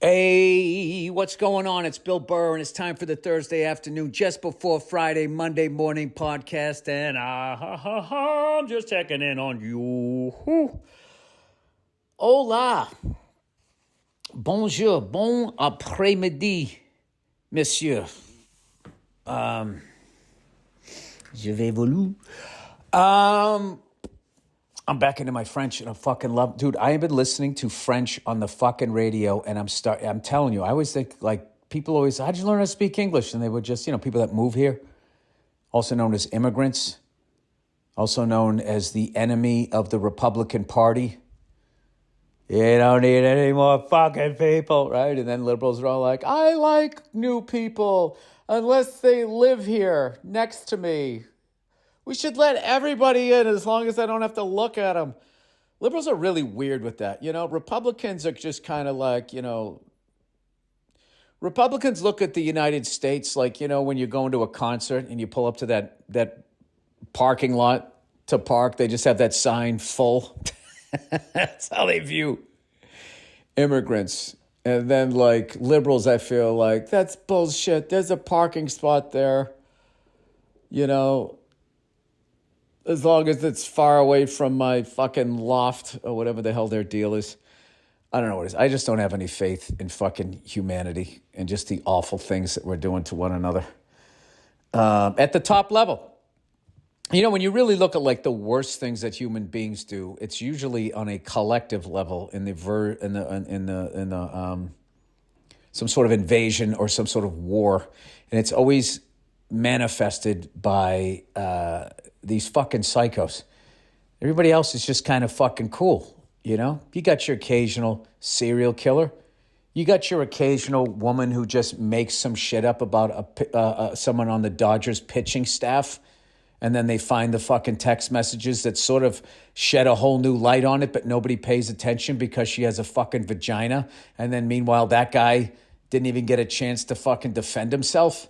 Hey, what's going on? It's Bill Burr, and it's time for the Thursday afternoon, just before Friday, Monday morning podcast. And I'm just checking in on you. Hola. Bonjour. Bon après-midi, monsieur. Je vais voulu. I'm back into my French and I fucking love, dude. I have been listening to French on the fucking radio, and I'm telling you, I always think, like, people always, how'd you learn how to speak English? And they would just, people that move here, also known as immigrants, also known as the enemy of the Republican Party. You don't need any more fucking people, right? And then liberals are all like, I like new people unless they live here next to me. We should let everybody in as long as I don't have to look at them. Liberals are really weird with that. Republicans are just kind of like, Republicans look at the United States like, when you're going to a concert and you pull up to that parking lot to park, they just have that sign full. That's how they view immigrants. And then, like, liberals, I feel like, that's bullshit. There's a parking spot there, as long as it's far away from my fucking loft or whatever the hell their deal is. I don't know what it is. I just don't have any faith in fucking humanity and just the awful things that we're doing to one another. At the top level. When you really look at, like, the worst things that human beings do, it's usually on a collective level in some sort of invasion or some sort of war. And it's always manifested by these fucking psychos. Everybody else is just kind of fucking cool, You got your occasional serial killer. You got your occasional woman who just makes some shit up about someone on the Dodgers pitching staff, and then they find the fucking text messages that sort of shed a whole new light on it, but nobody pays attention because she has a fucking vagina. And then meanwhile, that guy didn't even get a chance to fucking defend himself.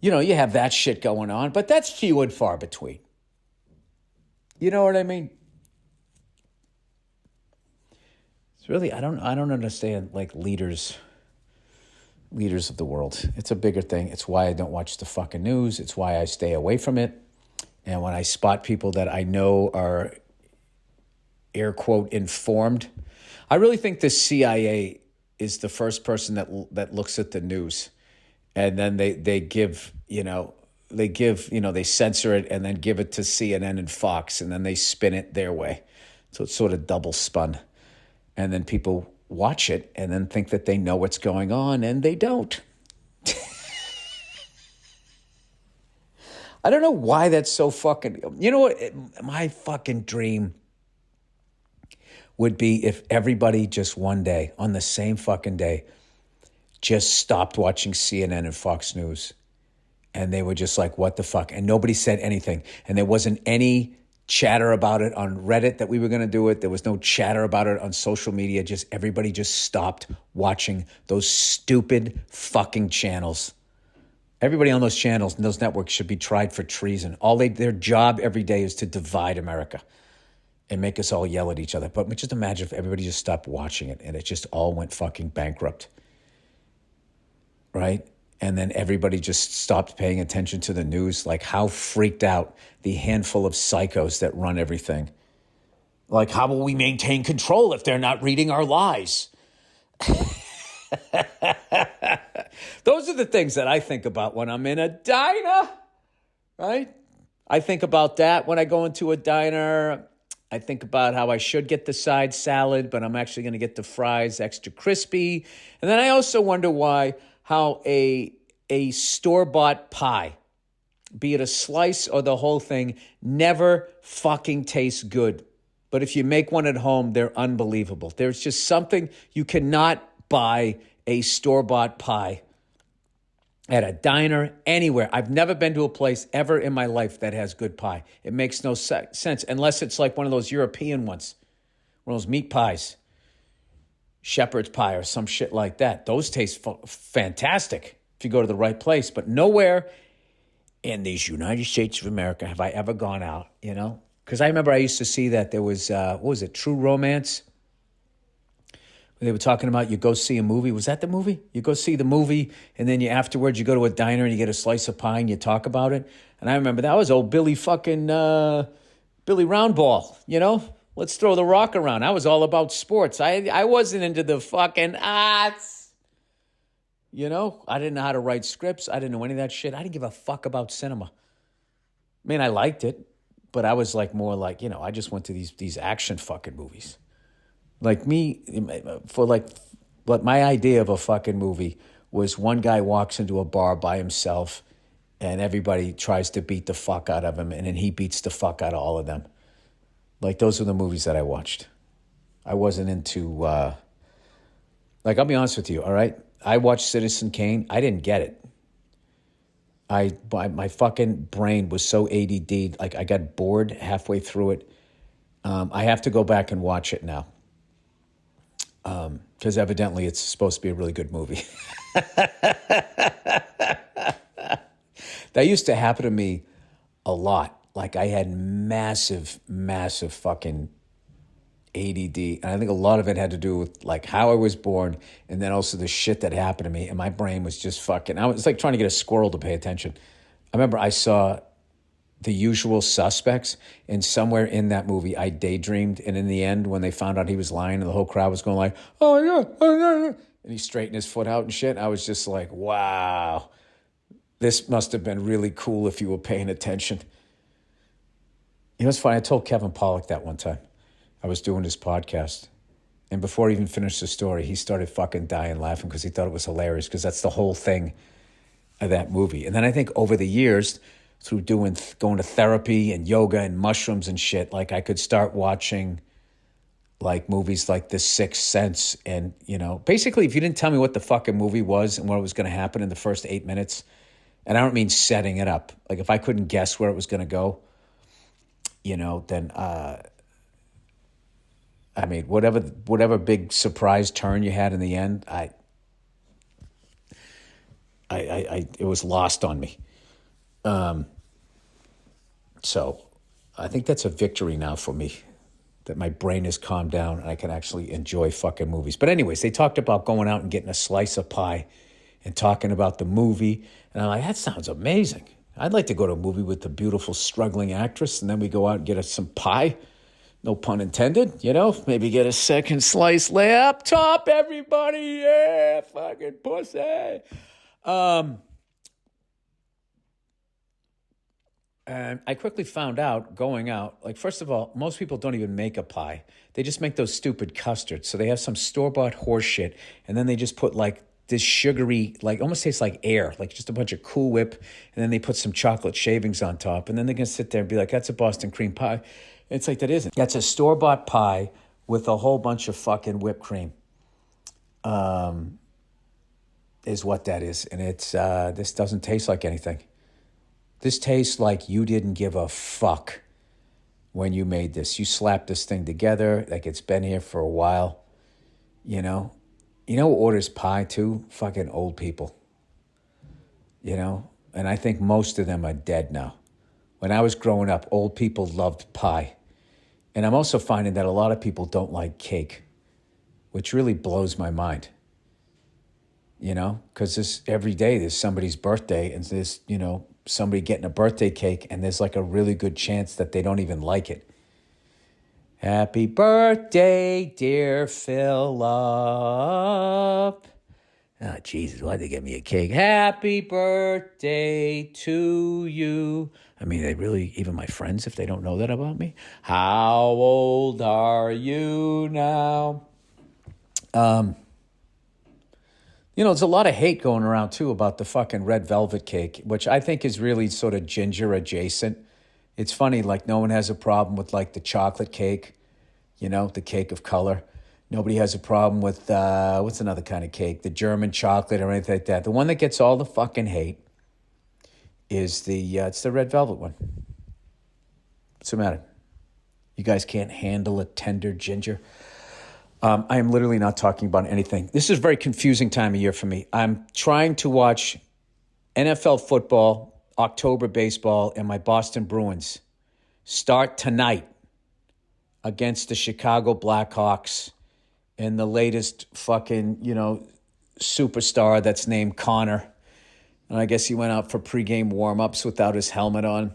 You have that shit going on, but that's few and far between. You know what I mean? It's really, I don't understand, like, leaders of the world. It's a bigger thing. It's why I don't watch the fucking news. It's why I stay away from it. And when I spot people that I know are, air quote, informed, I really think the CIA is the first person that looks at the news. And then they give, they censor it and then give it to CNN and Fox, and then they spin it their way. So it's sort of double spun. And then people watch it and then think that they know what's going on, and they don't. I don't know why that's so fucking... You know what? My fucking dream would be if everybody just one day, on the same fucking day, just stopped watching CNN and Fox News. And they were just like, what the fuck? And nobody said anything. And there wasn't any chatter about it on Reddit that we were going to do it. There was no chatter about it on social media. Just everybody just stopped watching those stupid fucking channels. Everybody on those channels and those networks should be tried for treason. Their job every day is to divide America and make us all yell at each other. But just imagine if everybody just stopped watching it and it just all went fucking bankrupt. Right? And then everybody just stopped paying attention to the news. Like, how freaked out the handful of psychos that run everything. Like, how will we maintain control if they're not reading our lies? Those are the things that I think about when I'm in a diner, right? I think about that when I go into a diner. I think about how I should get the side salad, but I'm actually going to get the fries extra crispy. And then I also wonder how a store-bought pie, be it a slice or the whole thing, never fucking tastes good. But if you make one at home, they're unbelievable. There's just something, you cannot buy a store-bought pie at a diner, anywhere. I've never been to a place ever in my life that has good pie. It makes no sense unless it's like one of those European ones, one of those meat pies. Shepherd's pie or some shit like that. Those taste fantastic if you go to the right place. But nowhere in these United States of America have I ever gone out, Because I remember I used to see that there was, True Romance? They were talking about you go see a movie. Was that the movie? You go see the movie, and then afterwards you go to a diner and you get a slice of pie and you talk about it. And I remember that was old Billy Roundball, Let's throw the rock around. I was all about sports. I wasn't into the fucking arts. I didn't know how to write scripts. I didn't know any of that shit. I didn't give a fuck about cinema. I mean, I liked it, but I was more like, I just went to these action fucking movies. Like me, but my idea of a fucking movie was one guy walks into a bar by himself and everybody tries to beat the fuck out of him and then he beats the fuck out of all of them. Like, those were the movies that I watched. I wasn't into, I'll be honest with you, all right? I watched Citizen Kane. I didn't get it. My fucking brain was so ADD, I got bored halfway through it. I have to go back and watch it now. Because evidently it's supposed to be a really good movie. That used to happen to me a lot. I had massive, massive fucking ADD. And I think a lot of it had to do with how I was born and then also the shit that happened to me. And my brain was just fucking, it's like trying to get a squirrel to pay attention. I remember I saw The Usual Suspects, and somewhere in that movie I daydreamed. And in the end, when they found out he was lying and the whole crowd was going oh yeah, and he straightened his foot out and shit, I was just like, wow, this must have been really cool if you were paying attention. It's funny. I told Kevin Pollak that one time. I was doing his podcast. And before he even finished the story, he started fucking dying laughing because he thought it was hilarious, because that's the whole thing of that movie. And then I think over the years, through going to therapy and yoga and mushrooms and shit, I could start watching movies like The Sixth Sense. And, basically, if you didn't tell me what the fucking movie was and what was going to happen in the first 8 minutes, and I don't mean setting it up, if I couldn't guess where it was going to go, then, whatever big surprise turn you had in the end, it was lost on me. So I think that's a victory now for me, that my brain has calmed down and I can actually enjoy fucking movies. But anyways, they talked about going out and getting a slice of pie and talking about the movie. And I'm like, that sounds amazing. I'd like to go to a movie with a beautiful struggling actress, and then we go out and get us some pie. No pun intended, maybe get a second slice laptop, everybody. Yeah, fucking pussy. And I quickly found out going out, first of all, most people don't even make a pie. They just make those stupid custards. So they have some store-bought horse shit, and then they just put this sugary, almost tastes like air, just a bunch of Cool Whip, and then they put some chocolate shavings on top, and then they're going to sit there and be like, that's a Boston cream pie. It's that isn't. That's a store-bought pie with a whole bunch of fucking whipped cream, is what that is. And it's this doesn't taste like anything. This tastes like you didn't give a fuck when you made this. You slapped this thing together, it's been here for a while, You know who orders pie too? Fucking old people. And I think most of them are dead now. When I was growing up, old people loved pie. And I'm also finding that a lot of people don't like cake, which really blows my mind. Because every day there's somebody's birthday and there's, somebody getting a birthday cake, and there's a really good chance that they don't even like it. Happy birthday, dear Philip. Oh, Jesus, why'd they get me a cake? Happy birthday to you. I mean, they really, even my friends, if they don't know that about me. How old are you now? There's a lot of hate going around, too, about the fucking red velvet cake, which I think is really sort of ginger adjacent. It's funny, no one has a problem with, the chocolate cake, the cake of color. Nobody has a problem with, what's another kind of cake? The German chocolate or anything like that. The one that gets all the fucking hate is it's the red velvet one. What's the matter? You guys can't handle a tender ginger? I am literally not talking about anything. This is a very confusing time of year for me. I'm trying to watch NFL football, October baseball, and my Boston Bruins start tonight against the Chicago Blackhawks and the latest fucking, superstar that's named Connor. And I guess he went out for pregame warm-ups without his helmet on,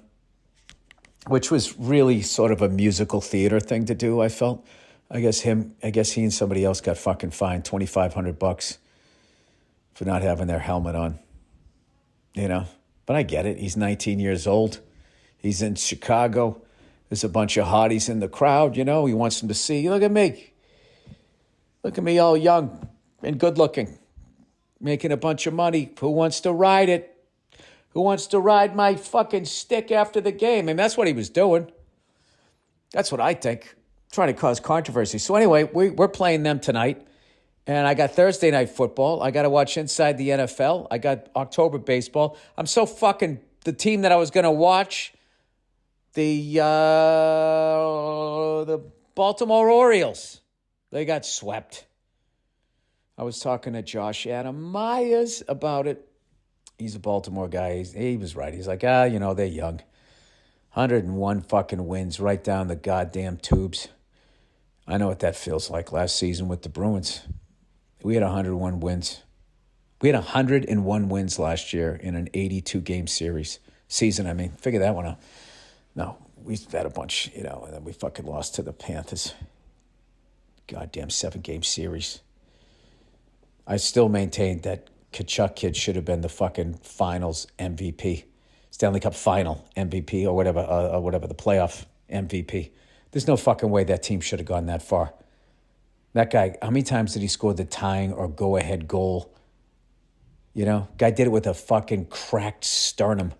which was really sort of a musical theater thing to do, I felt. I guess he and somebody else got fucking fined $2,500 for not having their helmet on. But I get it. He's 19 years old. He's in Chicago. There's a bunch of hotties in the crowd, He wants them to see, look at me. Look at me all young and good looking, making a bunch of money. Who wants to ride it? Who wants to ride my fucking stick after the game? And that's what he was doing. That's what I think. Trying to cause controversy. So anyway, we're playing them tonight. And I got Thursday night football. I got to watch Inside the NFL. I got October baseball. I'm so fucking... The team that I was going to watch, the Baltimore Orioles, they got swept. I was talking to Josh Adam Myers about it. He's a Baltimore guy. He was right. He's like, they're young. 101 fucking wins right down the goddamn tubes. I know what that feels like last season with the Bruins. We had 101 wins. We had 101 wins last year in an 82-game season. Figure that one out. No, we had a bunch, and then we fucking lost to the Panthers. Goddamn 7-game series. I still maintain that Kachuk kid should have been the fucking finals MVP. Stanley Cup final MVP or whatever the playoff MVP. There's no fucking way that team should have gone that far. That guy, how many times did he score the tying or go-ahead goal? Guy did it with a fucking cracked sternum.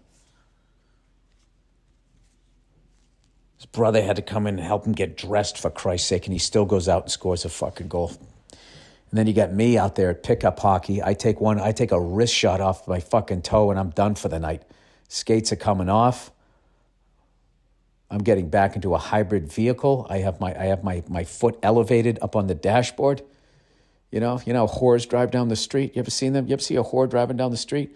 His brother had to come in and help him get dressed, for Christ's sake, and he still goes out and scores a fucking goal. And then you got me out there at pickup hockey. I take a wrist shot off my fucking toe, and I'm done for the night. Skates are coming off. I'm getting back into a hybrid vehicle. I have my foot elevated up on the dashboard. You know how whores drive down the street? You ever seen them? You ever see a whore driving down the street?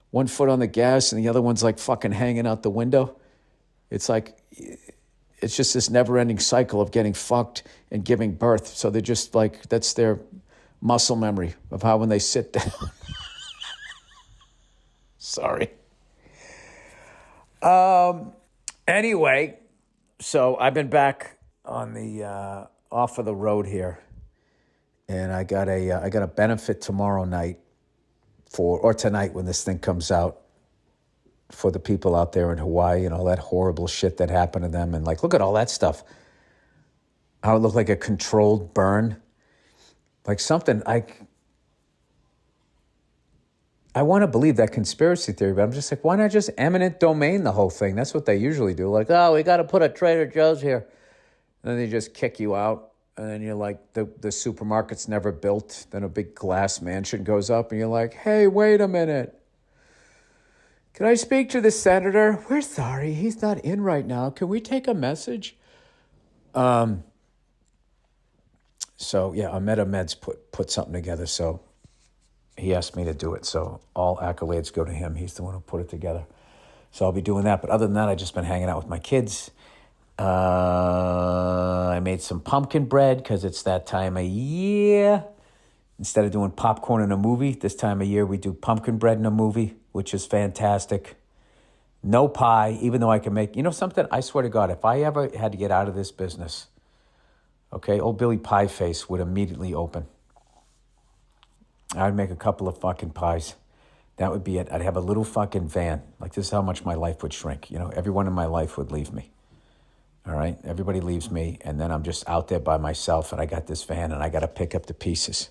One foot on the gas and the other one's like fucking hanging out the window. It's just this never-ending cycle of getting fucked and giving birth. So they're just like, that's their muscle memory of how when they sit down. Sorry. Anyway, so I've been back on the off of the road here. And I got a benefit tomorrow night or tonight when this thing comes out for the people out there in Hawaii and all that horrible shit that happened to them. And look at all that stuff. How it looked like a controlled burn. Like something I want to believe that conspiracy theory, but I'm just like, why not just eminent domain the whole thing? That's what they usually do. Like, we got to put a Trader Joe's here. And then they just kick you out. And then you're like, the supermarket's never built. Then a big glass mansion goes up and you're like, hey, wait a minute. Can I speak to the senator? We're sorry, he's not in right now. Can we take a message? So, yeah, Ahmed Ahmed's put something together. So he asked me to do it. So all accolades go to him. He's the one who put it together. So I'll be doing that. But other than that, I've just been hanging out with my kids. I made some pumpkin bread because it's that time of year. Instead of doing popcorn in a movie, this time of year we do pumpkin bread in a movie, which is fantastic. No pie, even though I can make... something? I swear to God, if I ever had to get out of this business, okay, old Billy Pie Face would immediately open. I'd make a couple of fucking pies. That would be it. I'd have a little fucking van. This is how much my life would shrink. Everyone in my life would leave me. All right, everybody leaves me, and then I'm just out there by myself, and I got this van, and I got to pick up the pieces,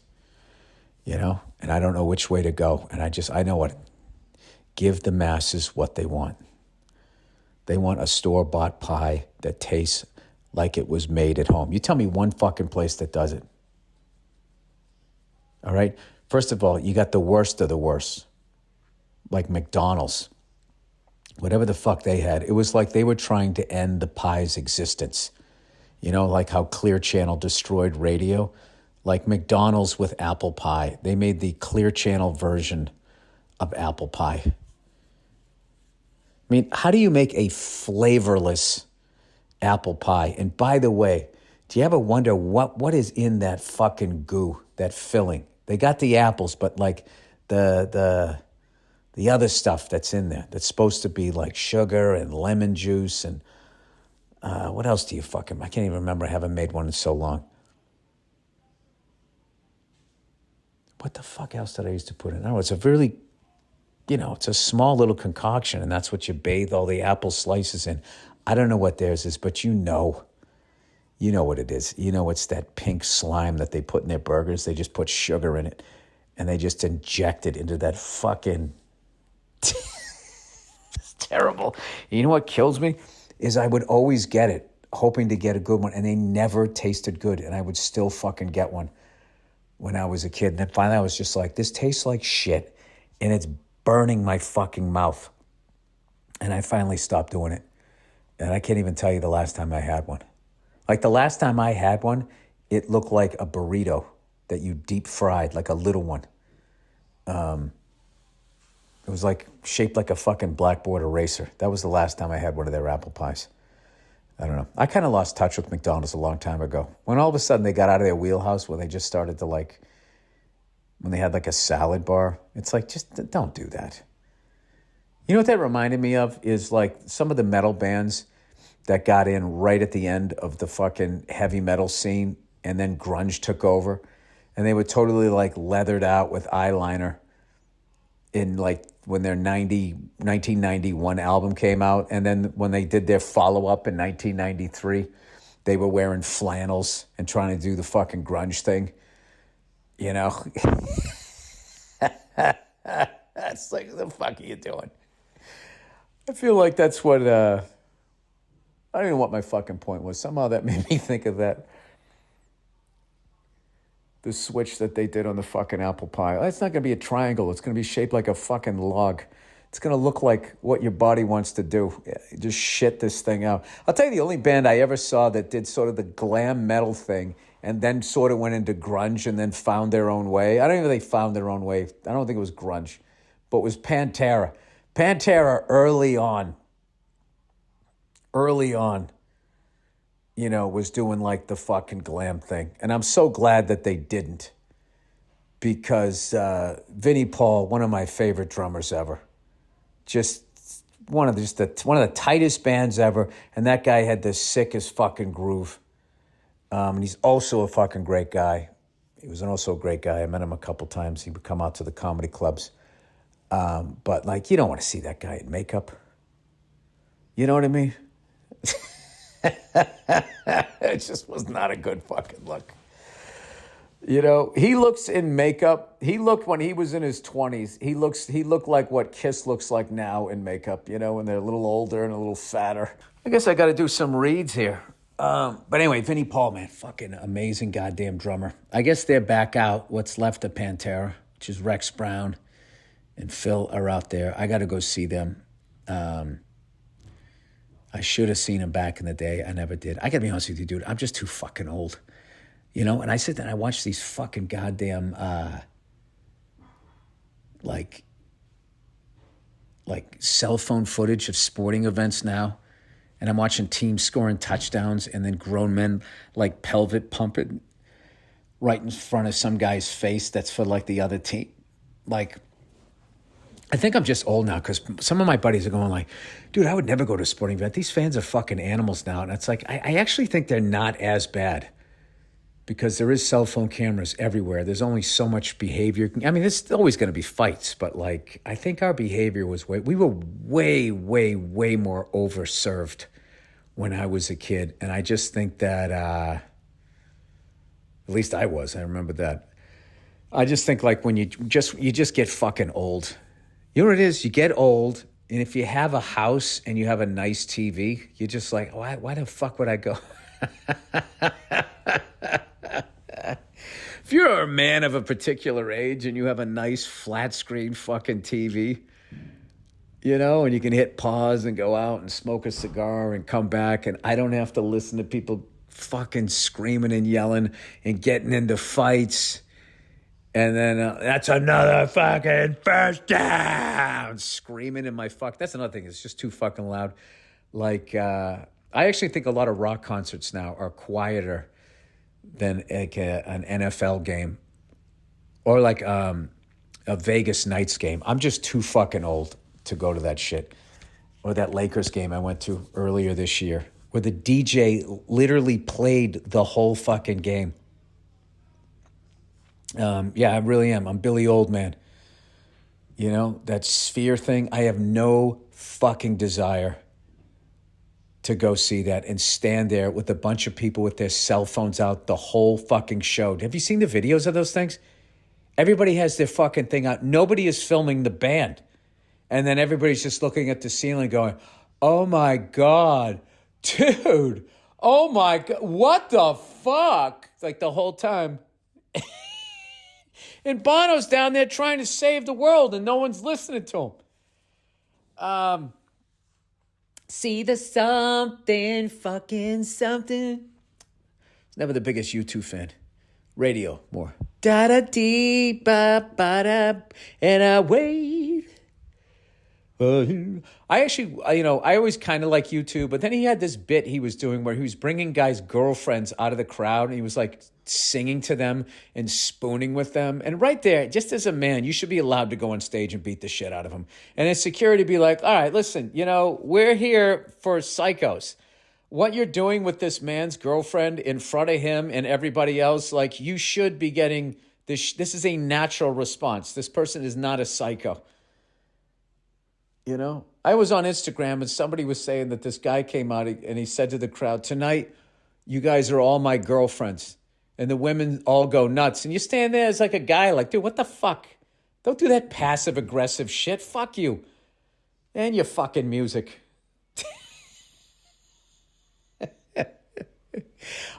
and I don't know which way to go, and I know what, give the masses what they want. They want a store-bought pie that tastes like it was made at home. You tell me one fucking place that does it. All right, first of all, you got the worst of the worst, like McDonald's. Whatever the fuck they had, it was like they were trying to end the pie's existence. Like how Clear Channel destroyed radio. Like McDonald's with apple pie. They made the Clear Channel version of apple pie. How do you make a flavorless apple pie? And by the way, Do you ever wonder what is in that fucking goo, that filling? They got the apples, but like the other stuff that's in there that's supposed to be like sugar and lemon juice and what else do you fucking... I can't even remember. I haven't made one in so long. What the fuck else did I used to put in? I don't know. It's a really, it's a small little concoction, and that's what you bathe all the apple slices in. I don't know what theirs is, but you know what it is. It's that pink slime that they put in their burgers. They just put sugar in it, and they just inject it into that fucking... It's terrible. You know what kills me? Is I would always get it, hoping to get a good one, and they never tasted good, and I would still fucking get one when I was a kid. And then finally I was just like, this tastes like shit, and it's burning my fucking mouth. And I finally stopped doing it. And I can't even tell you the last time I had one. Like the last time I had one, it looked like a burrito that you deep fried, like a little one. It was like shaped like a fucking blackboard eraser. That was the last time I had one of their apple pies. I don't know. I kind of lost touch with McDonald's a long time ago. When all of a sudden they got out of their wheelhouse where they just started to like, when they had like a salad bar, it's like, just don't do that. You know what that reminded me of is like some of the metal bands that got in right at the end of the fucking heavy metal scene, and then grunge took over, and they were totally like leathered out with eyeliner in like when their 1991 album came out. And then when they did their follow-up in 1993, they were wearing flannels and trying to do the fucking grunge thing. It's like, what the fuck are you doing? I feel like that's what, I don't even know what my fucking point was. Somehow that made me think of that. The switch that they did on the fucking apple pie. It's not going to be a triangle. It's going to be shaped like a fucking log. It's going to look like what your body wants to do. Just shit this thing out. I'll tell you the only band I ever saw that did sort of the glam metal thing and then sort of went into grunge and then found their own way. I don't even think they found their own way. I don't think it was grunge, but it was Pantera. Pantera early on, was doing like the fucking glam thing. And I'm so glad that they didn't, because Vinnie Paul, one of my favorite drummers ever, just one of the tightest bands ever. And that guy had the sickest fucking groove. And he's also a fucking great guy. He was also a great guy. I met him a couple times. He would come out to the comedy clubs. But like, you don't want to see that guy in makeup. You know what I mean? It just was not a good fucking look. He looks in makeup. He looked when he was in his 20s. He looked like what Kiss looks like now in makeup, when they're a little older and a little fatter. I guess I got to do some reads here. But anyway, Vinnie Paul, man, fucking amazing goddamn drummer. I guess they're back out. What's left of Pantera, which is Rex Brown and Phil are out there. I got to go see them. I should have seen him back in the day. I never did. I got to be honest with you, dude. I'm just too fucking old. And I sit there and I watch these fucking goddamn, like cell phone footage of sporting events now. And I'm watching teams scoring touchdowns and then grown men like pelvic pumping right in front of some guy's face that's for like the other team. Like, I think I'm just old now because some of my buddies are going like, dude, I would never go to a sporting event. These fans are fucking animals now. And it's like, I actually think they're not as bad because there is cell phone cameras everywhere. There's only so much behavior. I mean, there's always going to be fights, but like, I think our behavior was we were way, way, way more overserved when I was a kid. And I just think that, at least I was, I remember that. I just think like when you just get fucking old. You know what it is? You get old, and if you have a house and you have a nice TV, you're just like, why the fuck would I go? If you're a man of a particular age and you have a nice flat screen fucking TV, and you can hit pause and go out and smoke a cigar and come back, and I don't have to listen to people fucking screaming and yelling and getting into fights. And then that's another fucking first down, screaming in my fuck. That's another thing. It's just too fucking loud. Like, I actually think a lot of rock concerts now are quieter than like an NFL game or like a Vegas Knights game. I'm just too fucking old to go to that shit. Or that Lakers game I went to earlier this year where the DJ literally played the whole fucking game. Yeah, I really am. I'm Billy Oldman. You know, that Sphere thing, I have no fucking desire to go see that and stand there with a bunch of people with their cell phones out the whole fucking show. Have you seen the videos of those things? Everybody has their fucking thing out. Nobody is filming the band. And then everybody's just looking at the ceiling going, oh my God, dude, oh my God, what the fuck? It's like the whole time. And Bono's down there trying to save the world and no one's listening to him. See the something, fucking something. Never the biggest U2 fan. Radio, more. Da-da-dee-ba-ba-da, and I wait. I actually, I always kind of like U2, but then he had this bit he was doing where he was bringing guys' girlfriends out of the crowd, and he was like singing to them and spooning with them. And right there, just as a man, you should be allowed to go on stage and beat the shit out of him. And as security, be like, all right, listen, we're here for psychos. What you're doing with this man's girlfriend in front of him and everybody else, like you should be getting this. This is a natural response. This person is not a psycho. I was on Instagram and somebody was saying that this guy came out and he said to the crowd, tonight, you guys are all my girlfriends. And the women all go nuts. And you stand there as like a guy like, dude, what the fuck? Don't do that passive aggressive shit. Fuck you. And your fucking music.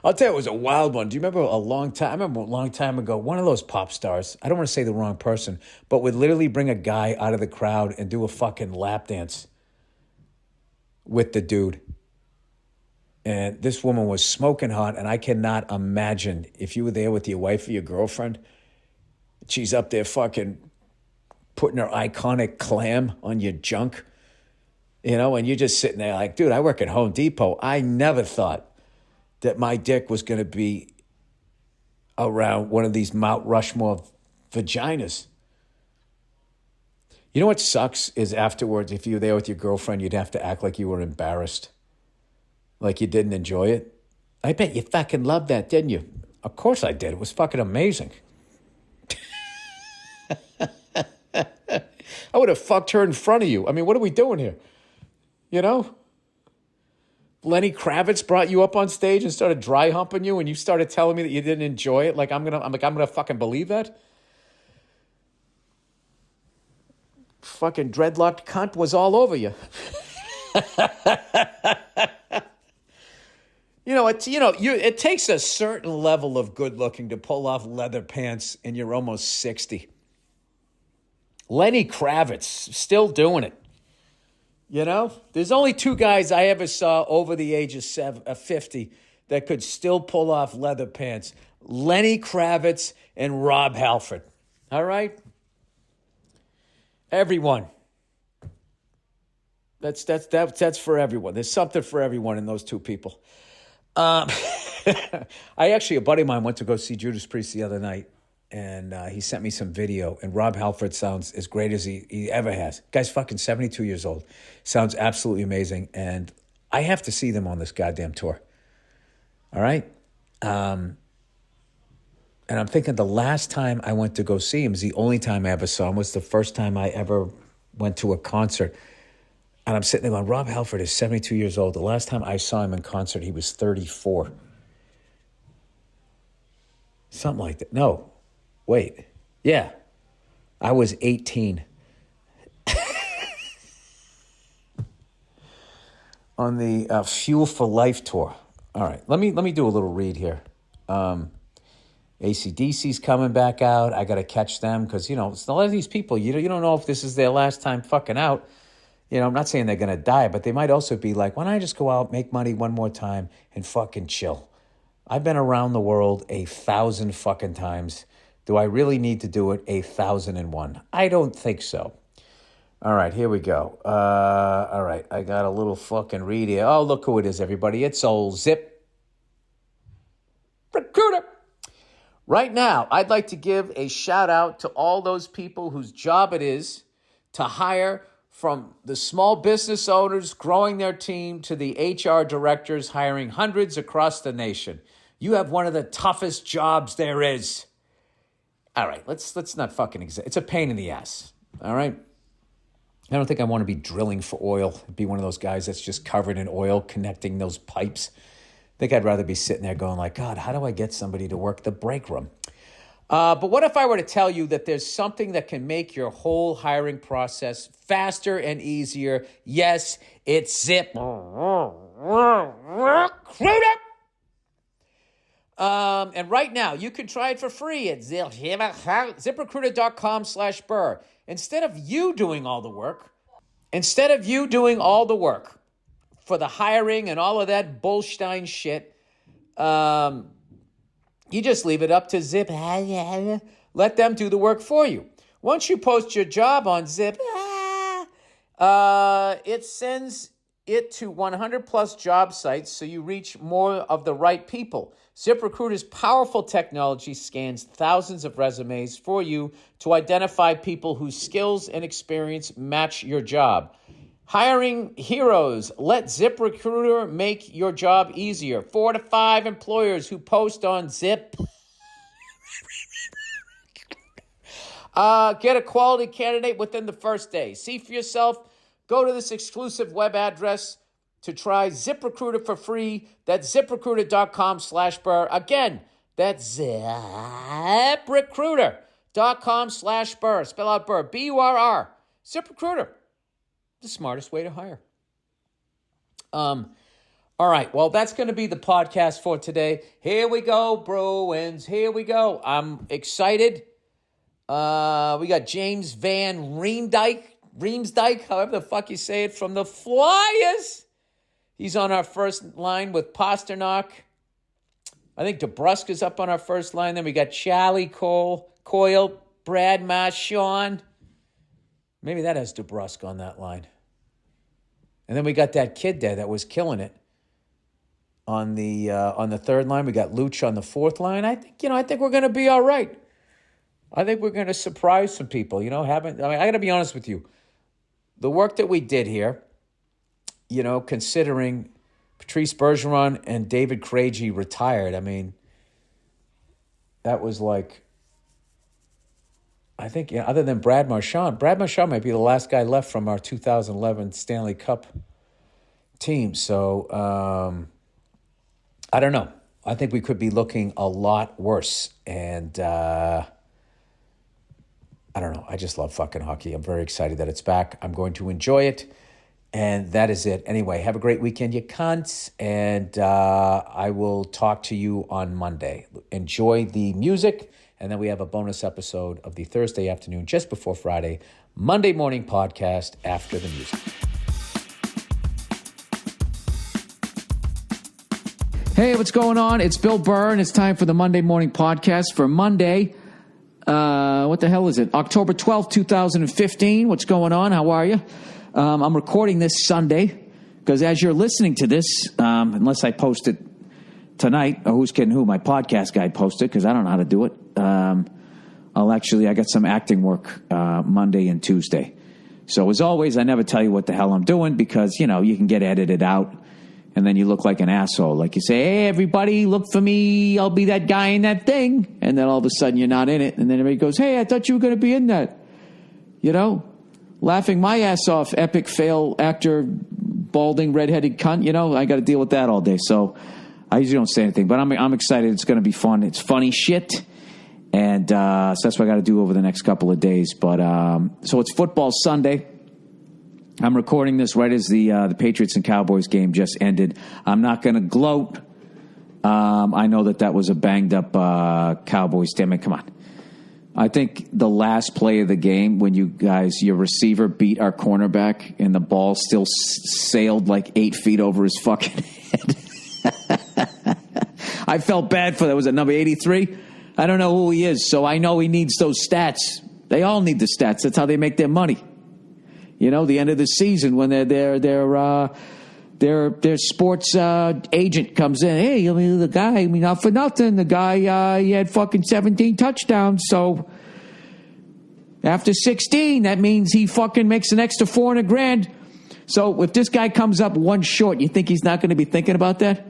I'll tell you, it was a wild one. Do you remember I remember a long time ago, one of those pop stars, I don't want to say the wrong person, but would literally bring a guy out of the crowd and do a fucking lap dance with the dude. And this woman was smoking hot, and I cannot imagine if you were there with your wife or your girlfriend, she's up there fucking putting her iconic clam on your junk, and you're just sitting there like, dude, I work at Home Depot. I never thought that my dick was going to be around one of these Mount Rushmore vaginas. You know what sucks is afterwards, if you're there with your girlfriend, you'd have to act like you were embarrassed. Like you didn't enjoy it. I bet you fucking loved that, didn't you? Of course I did. It was fucking amazing. I would have fucked her in front of you. I mean, what are we doing here? Lenny Kravitz brought you up on stage and started dry humping you, and you started telling me that you didn't enjoy it. I'm gonna fucking believe that. Fucking dreadlocked cunt was all over you. It takes a certain level of good looking to pull off leather pants, and you're almost 60. Lenny Kravitz still doing it. There's only two guys I ever saw over the age of 50 that could still pull off leather pants. Lenny Kravitz and Rob Halford. All right? Everyone. That's for everyone. There's something for everyone in those two people. A buddy of mine went to go see Judas Priest the other night. And he sent me some video, and Rob Halford sounds as great as he ever has. Guy's fucking 72 years old. Sounds absolutely amazing, and I have to see them on this goddamn tour. All right? And I'm thinking the last time I went to go see him is the only time I ever saw him, was the first time I ever went to a concert. And I'm sitting there going, Rob Halford is 72 years old. The last time I saw him in concert, he was 34. Something like that. No. Wait, yeah, I was 18 on the Fuel for Life tour. All right, let me do a little read here. AC/DC's coming back out. I got to catch them because, it's a lot of these people, you don't know if this is their last time fucking out. I'm not saying they're going to die, but they might also be like, why don't I just go out, make money one more time, and fucking chill? I've been around the world 1,000 fucking times. Do I really need to do it 1,001? I don't think so. All right, here we go. All right, I got a little fucking read here. Oh, look who it is, everybody. It's old Zip Recruiter. Right now, I'd like to give a shout out to all those people whose job it is to hire, from the small business owners growing their team to the HR directors hiring hundreds across the nation. You have one of the toughest jobs there is. All right, let's not fucking it's a pain in the ass. All right. I don't think I want to be drilling for oil, be one of those guys that's just covered in oil connecting those pipes. I think I'd rather be sitting there going like, God, how do I get somebody to work the break room? But what if I were to tell you that there's something that can make your whole hiring process faster and easier? Yes, it's ZipRecruiter. And right now, you can try it for free at ZipRecruiter.com/Burr. Instead of you doing all the work for the hiring and all of that bullstein shit, you just leave it up to Zip. Let them do the work for you. Once you post your job on Zip, it sends it to 100 plus job sites so you reach more of the right people. ZipRecruiter's powerful technology scans thousands of resumes for you to identify people whose skills and experience match your job. Hiring heroes. Let ZipRecruiter make your job easier. 4 to 5 employers who post on Zip. Get a quality candidate within the first day. See for yourself. Go to this exclusive web address to try ZipRecruiter for free. That's ZipRecruiter.com/Burr. Again, that's ZipRecruiter.com/Burr. Spell out Burr. B-U-R-R. ZipRecruiter. The smartest way to hire. All right. Well, that's going to be the podcast for today. Here we go, Bruins. Here we go. I'm excited. We got James Van Riemsdyk, however the fuck you say it, from the Flyers. He's on our first line with Pasternak. I think DeBrusk is up on our first line. Then we got Charlie Coyle, Brad Marchand. Maybe that has DeBrusk on that line. And then we got that kid there that was killing it on the third line. We got Luch on the fourth line. I think we're going to be all right. I think we're going to surprise some people. I got to be honest with you. The work that we did here, considering Patrice Bergeron and David Krejci retired, that was like, I think, other than Brad Marchand might be the last guy left from our 2011 Stanley Cup team. So, I don't know. I think we could be looking a lot worse. And I don't know. I just love fucking hockey. I'm very excited that it's back. I'm going to enjoy it. And that is it. Anyway, have a great weekend, you cunts. And I will talk to you on Monday. Enjoy the music. And then we have a bonus episode of the Thursday afternoon, just before Friday, Monday morning podcast after the music. Hey, what's going on? It's Bill Burr, and it's time for the Monday morning podcast for Monday. What the hell is it? October 12th, 2015. What's going on? How are you? I'm recording this Sunday because as you're listening to this, unless I post it tonight, or who's kidding who, my podcast guy posted because I don't know how to do it. I got some acting work Monday and Tuesday. So as always, I never tell you what the hell I'm doing because, you can get edited out and then you look like an asshole. Like you say, hey, everybody, look for me. I'll be that guy in that thing. And then all of a sudden you're not in it. And then everybody goes, hey, I thought you were going to be in that. Laughing my ass off, epic fail actor, balding, redheaded cunt. I got to deal with that all day. So I usually don't say anything, but I'm excited. It's going to be fun. It's funny shit. And so that's what I got to do over the next couple of days. But so it's football Sunday. I'm recording this right as the Patriots and Cowboys game just ended. I'm not going to gloat. I know that was a banged up Cowboys team. Come on. I think the last play of the game when your receiver beat our cornerback and the ball still sailed like 8 feet over his fucking head. I felt bad for that. Was it number 83? I don't know who he is, so I know he needs those stats. They all need the stats. That's how they make their money. The end of the season when they're their sports agent comes in. Hey, I mean, the guy, I mean, not for nothing, the guy, he had fucking 17 touchdowns. So after 16, that means he fucking makes an extra $400,000. So if this guy comes up one short, you think he's not going to be thinking about that?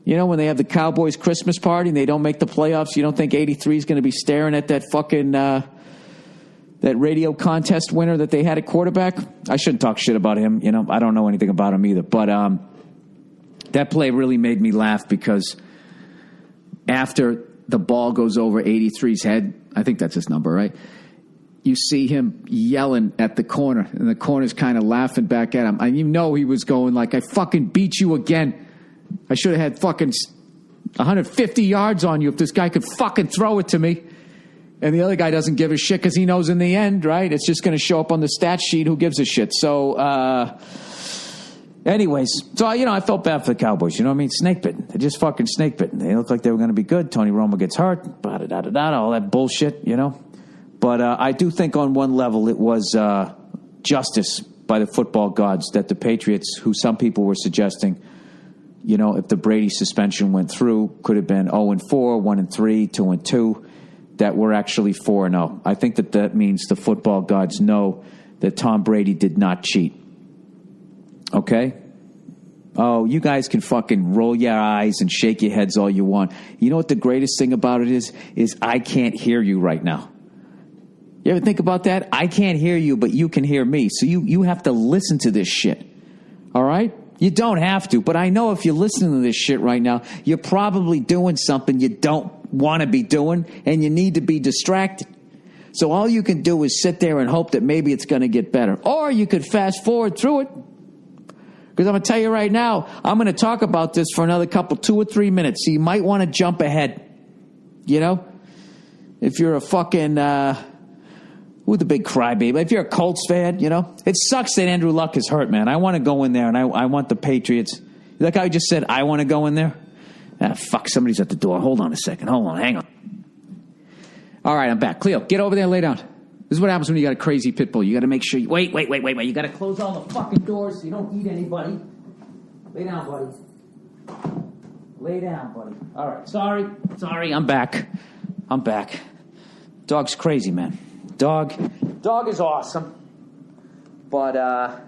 You know, when they have the Cowboys Christmas party and they don't make the playoffs, you don't think 83 is going to be staring at that fucking that radio contest winner that they had at quarterback? I shouldn't talk shit about him. You know, I don't know anything about him either. But that play really made me laugh because after the ball goes over 83's head, I think that's his number, right? You see him yelling at the corner, and the corner's kind of laughing back at him. And you know he was going like, I fucking beat you again. I should have had fucking 150 yards on you if this guy could fucking throw it to me. And the other guy doesn't give a shit because he knows in the end, right, it's just going to show up on the stat sheet. Who gives a shit? So, anyways, so, you know, I felt bad for the Cowboys. You know what I mean? Snake bitten. They just fucking snake bitten. They look like they were going to be good. Tony Romo gets hurt. All that bullshit, you know. But I do think on one level it was justice by the football gods that the Patriots, who some people were suggesting, you know, if the Brady suspension went through, could have been 0-4, 1-3, 2-2, that we're actually 4-0. I think that means the football gods know that Tom Brady did not cheat. Okay? Oh, you guys can fucking roll your eyes and shake your heads all you want. You know what the greatest thing about it is I can't hear you right now. You ever think about that? I can't hear you, but you can hear me. So you have to listen to this shit. All right? You don't have to, but I know if you're listening to this shit right now, you're probably doing something you don't want to be doing, and you need to be distracted. So all you can do is sit there and hope that maybe it's going to get better. Or you could fast forward through it. Because I'm going to tell you right now, I'm going to talk about this for another 2 or 3 minutes. So you might want to jump ahead. You know? If you're a fucking... Who's the big crybaby? If you're a Colts fan, you know, it sucks that Andrew Luck is hurt, man. I want to go in there, and I want the Patriots. That guy just said, I want to go in there. Ah, fuck, somebody's at the door. Hold on a second. Hold on, hang on. All right, I'm back. Cleo, get over there and lay down. This is what happens when you got a crazy pit bull. You got to make sure you... Wait. You got to close all the fucking doors so you don't eat anybody. Lay down, buddy. Lay down, buddy. All right, sorry, I'm back. Dog's crazy, man. Dog is awesome, but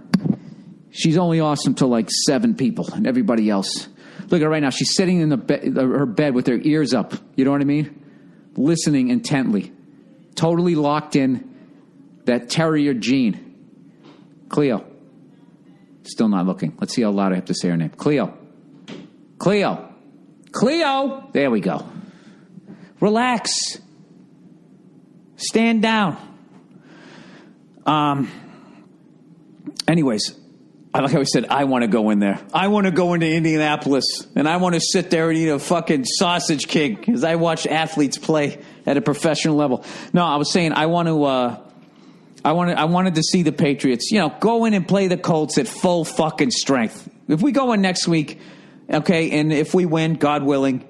she's only awesome to like 7 people, and everybody else. Look at her right now. She's sitting in her bed with her ears up. You know what I mean? Listening intently, totally locked in that terrier gene. Cleo, still not looking. Let's see how loud I have to say her name. Cleo. There we go. Relax. Stand down. Anyways, like I said, I want to go in there. I want to go into Indianapolis, and I want to sit there and eat a fucking sausage king because I watch athletes play at a professional level. No, I was saying I wanted to see the Patriots, you know, go in and play the Colts at full fucking strength. If we go in next week, okay, and if we win, God willing.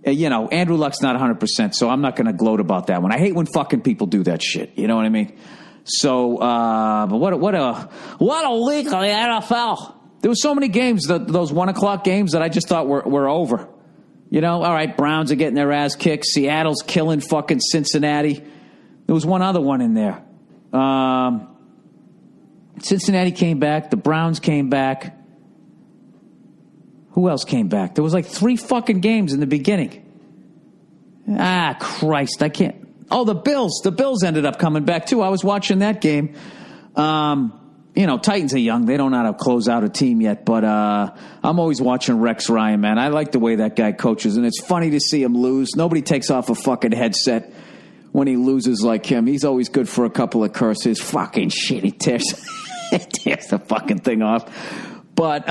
You know, Andrew Luck's not 100%, so I'm not going to gloat about that one. I hate when fucking people do that shit. You know what I mean? So, but what a week on the NFL. There were so many games, those 1 o'clock games that I just thought were over. You know, all right, Browns are getting their ass kicked. Seattle's killing fucking Cincinnati. There was one other one in there. Cincinnati came back. The Browns came back. Who else came back? There was like 3 fucking games in the beginning. Ah, Christ, I can't. Oh, the Bills. The Bills ended up coming back, too. I was watching that game. You know, Titans are young. They don't know how to close out a team yet. But I'm always watching Rex Ryan, man. I like the way that guy coaches. And it's funny to see him lose. Nobody takes off a fucking headset when he loses like him. He's always good for a couple of curses. Fucking shit. He tears the fucking thing off. But...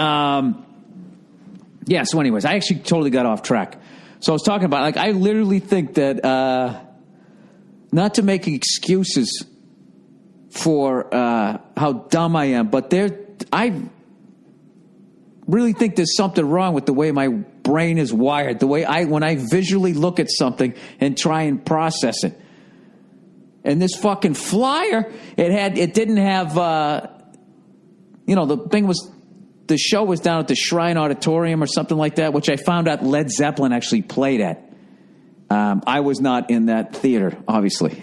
yeah, so anyways, I actually totally got off track. So I was talking about, like, I literally think that, not to make excuses for how dumb I am, but I really think there's something wrong with the way my brain is wired, the way when I visually look at something and try and process it. And this fucking flyer, it didn't have, you know, the thing was the show was down at the Shrine Auditorium or something like that, which I found out Led Zeppelin actually played at. I was not in that theater, obviously.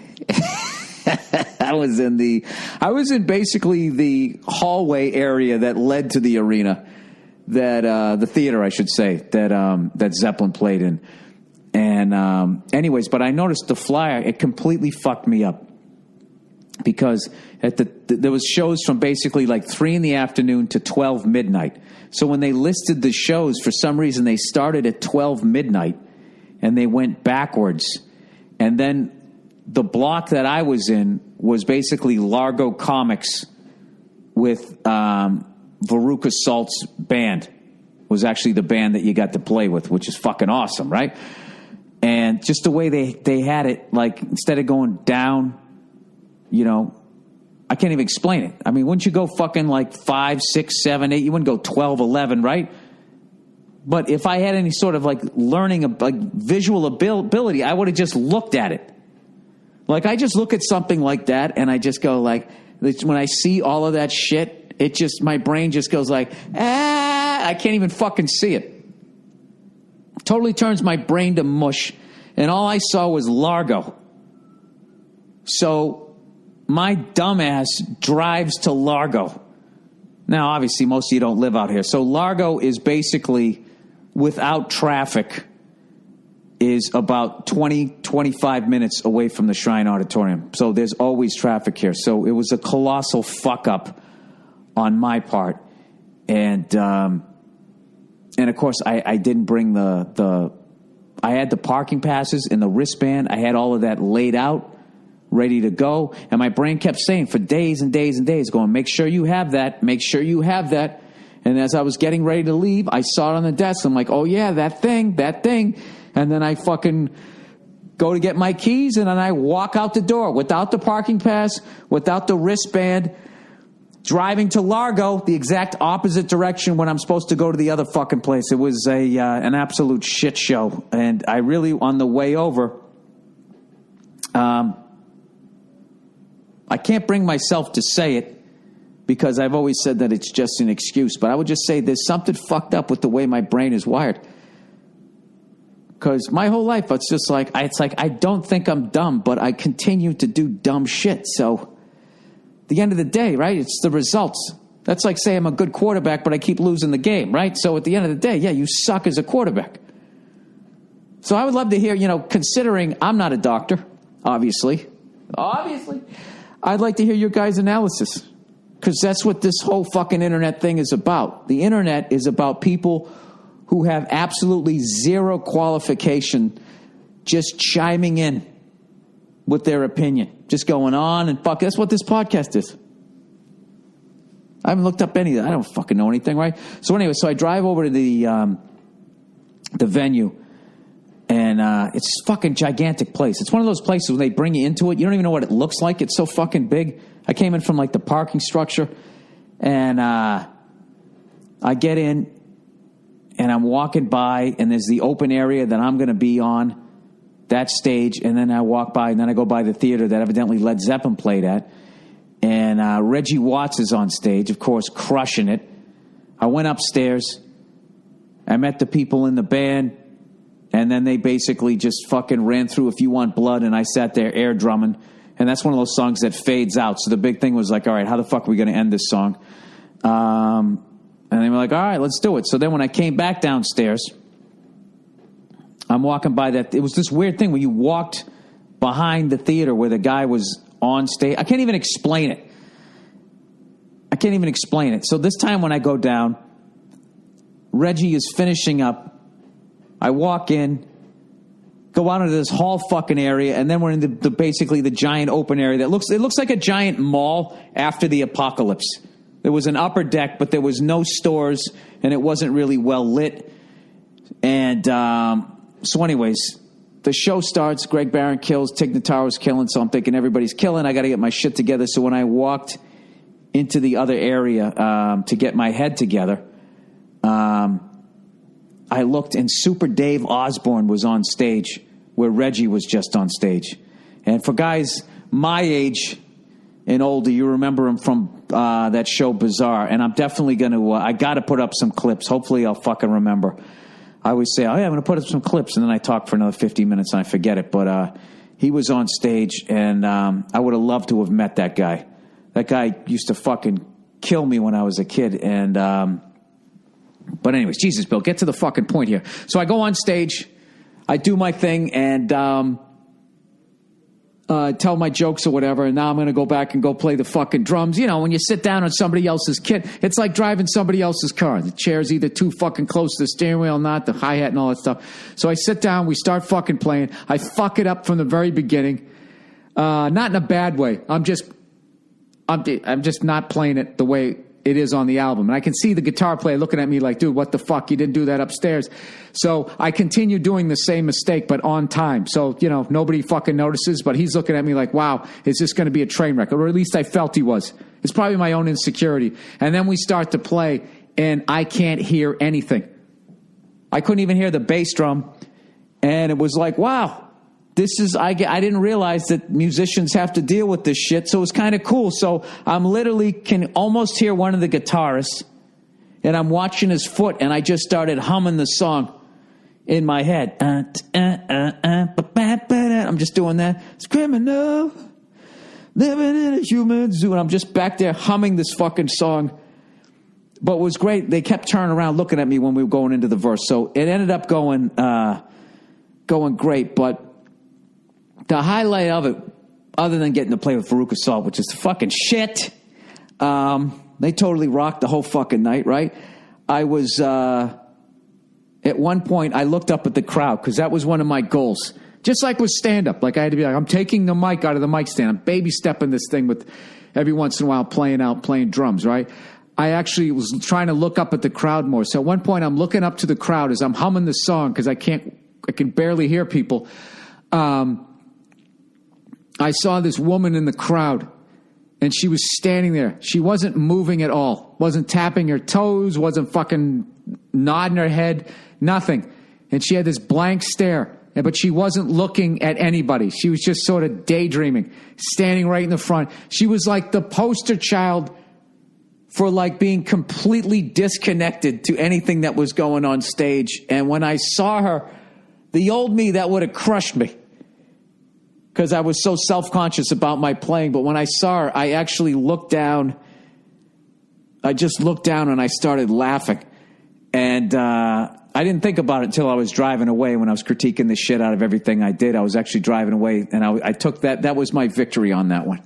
I was in basically the hallway area that led to the arena, that the theater, I should say, that Zeppelin played in. And anyways, but I noticed the flyer, it completely fucked me up. Because there was shows from basically like 3 p.m. to 12 midnight. So when they listed the shows, for some reason they started at 12 midnight and they went backwards. And then the block that I was in was basically Largo Comics with Veruca Salt's band. Was actually the band that you got to play with, which is fucking awesome, right? And just the way they had it, like instead of going down, you know, I can't even explain it. I mean, wouldn't you go fucking like 5, 6, 7, 8? You wouldn't go 12, 11, right? But if I had any sort of like learning, like visual ability, I would have just looked at it. Like I just look at something like that and I just go like, when I see all of that shit, it just, my brain just goes like, I can't even fucking see it. Totally turns my brain to mush. And all I saw was Largo. So my dumbass drives to Largo. Now, obviously, most of you don't live out here. So Largo is basically, without traffic, is about 20, 25 minutes away from the Shrine Auditorium. So there's always traffic here. So it was a colossal fuck up on my part. And of course, I didn't bring I had the parking passes and the wristband. I had all of that laid out, ready to go. And my brain kept saying for days and days and days, going, make sure you have that. Make sure you have that. And as I was getting ready to leave, I saw it on the desk. I'm like, oh, yeah, that thing. And then I fucking go to get my keys, and then I walk out the door without the parking pass, without the wristband, driving to Largo, the exact opposite direction when I'm supposed to go to the other fucking place. It was an absolute shit show. And I really, on the way over, I can't bring myself to say it because I've always said that it's just an excuse. But I would just say there's something fucked up with the way my brain is wired. Because my whole life, it's like I don't think I'm dumb, but I continue to do dumb shit. So at the end of the day, right, it's the results. That's like saying I'm a good quarterback, but I keep losing the game, right? So at the end of the day, yeah, you suck as a quarterback. So I would love to hear, considering I'm not a doctor, obviously, I'd like to hear your guys' analysis, because that's what this whole fucking internet thing is about. The internet is about people who have absolutely zero qualification just chiming in with their opinion, just going on and fuck. That's what this podcast is. I haven't looked up any of that. I don't fucking know anything, right? So anyway, I drive over to the venue. And it's a fucking gigantic place. It's one of those places when they bring you into it, you don't even know what it looks like. It's so fucking big. I came in from like the parking structure, and I get in, and I'm walking by, and there's the open area that I'm going to be on, that stage, and then I walk by, and then I go by the theater that evidently Led Zeppelin played at, and Reggie Watts is on stage, of course, crushing it. I went upstairs. I met the people in the band. And then they basically just fucking ran through If You Want Blood, and I sat there air drumming. And that's one of those songs that fades out. So the big thing was like, all right, how the fuck are we going to end this song? And they were like, all right, let's do it. So then when I came back downstairs, I'm walking by that. It was this weird thing when you walked behind the theater where the guy was on stage. I can't even explain it. So this time when I go down, Reggie is finishing up. I walk in, go out into this hall fucking area, and then we're in the basically the giant open area that looks like a giant mall after the apocalypse. There was an upper deck, but there was no stores, and it wasn't really well lit. And so anyways, the show starts. Greg Barron kills. Tig Notaro's killing, so I'm thinking everybody's killing. I got to get my shit together. So when I walked into the other area to get my head together, I looked, and Super Dave Osborne was on stage where Reggie was just on stage. And for guys my age and older, you remember him from that show Bizarre, and I'm definitely going to, I got to put up some clips. Hopefully I'll fucking remember. I always say, oh yeah, I'm going to put up some clips, and then I talk for another 50 minutes and I forget it. But he was on stage, and I would have loved to have met that guy. That guy used to fucking kill me when I was a kid. And but anyways, Jesus, Bill, get to the fucking point here. So I go on stage, I do my thing, and tell my jokes or whatever, and now I'm going to go back and go play the fucking drums. You know, when you sit down on somebody else's kit, it's like driving somebody else's car. The chair's either too fucking close to the steering wheel, not the hi-hat and all that stuff. So I sit down, we start fucking playing. I fuck it up from the very beginning. Not in a bad way. I'm just not playing it the way it is on the album. And I can see the guitar player looking at me like, dude, what the fuck? You didn't do that upstairs. So I continue doing the same mistake, but on time. So, you know, nobody fucking notices, but he's looking at me like, wow, is this going to be a train wreck? Or at least I felt he was. It's probably my own insecurity. And then we start to play, and I can't hear anything. I couldn't even hear the bass drum. And it was like, wow. I didn't realize that musicians have to deal with this shit, so it was kind of cool. So I'm literally can almost hear one of the guitarists, and I'm watching his foot, and I just started humming the song in my head. I'm just doing that. It's criminal, living in a human zoo, and I'm just back there humming this fucking song. But it was great. They kept turning around looking at me when we were going into the verse, so it ended up going great, but the highlight of it, other than getting to play with Farouk Assault, which is fucking shit, they totally rocked the whole fucking night, right? I was, at one point, I looked up at the crowd, because that was one of my goals. Just like with stand-up. Like, I had to be like, I'm taking the mic out of the mic stand. I'm baby-stepping this thing with every once in a while playing drums, right? I actually was trying to look up at the crowd more. So at one point, I'm looking up to the crowd as I'm humming the song, because I can barely hear people. I saw this woman in the crowd, and she was standing there. She wasn't moving at all, wasn't tapping her toes, wasn't fucking nodding her head, nothing. And she had this blank stare, but she wasn't looking at anybody. She was just sort of daydreaming, standing right in the front. She was like the poster child for like being completely disconnected to anything that was going on stage. And when I saw her, the old me, that would have crushed me, because I was so self-conscious about my playing. But when I saw her, I actually looked down. I just looked down and I started laughing. And I didn't think about it until I was driving away when I was critiquing the shit out of everything I did. I was actually driving away, and I took that. That was my victory on that one,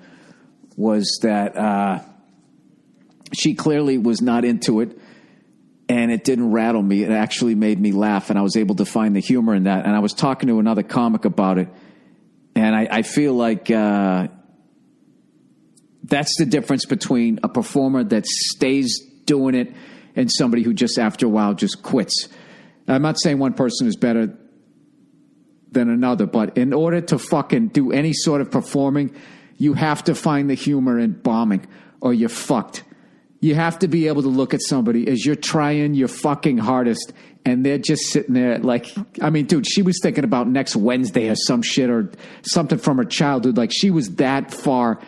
was that she clearly was not into it, and it didn't rattle me. It actually made me laugh, and I was able to find the humor in that. And I was talking to another comic about it, and I feel like that's the difference between a performer that stays doing it and somebody who just after a while just quits. I'm not saying one person is better than another, but in order to fucking do any sort of performing, you have to find the humor in bombing, or you're fucked. You have to be able to look at somebody as you're trying your fucking hardest, and they're just sitting there like, I mean, dude, she was thinking about next Wednesday or some shit, or something from her childhood. Like, she was that far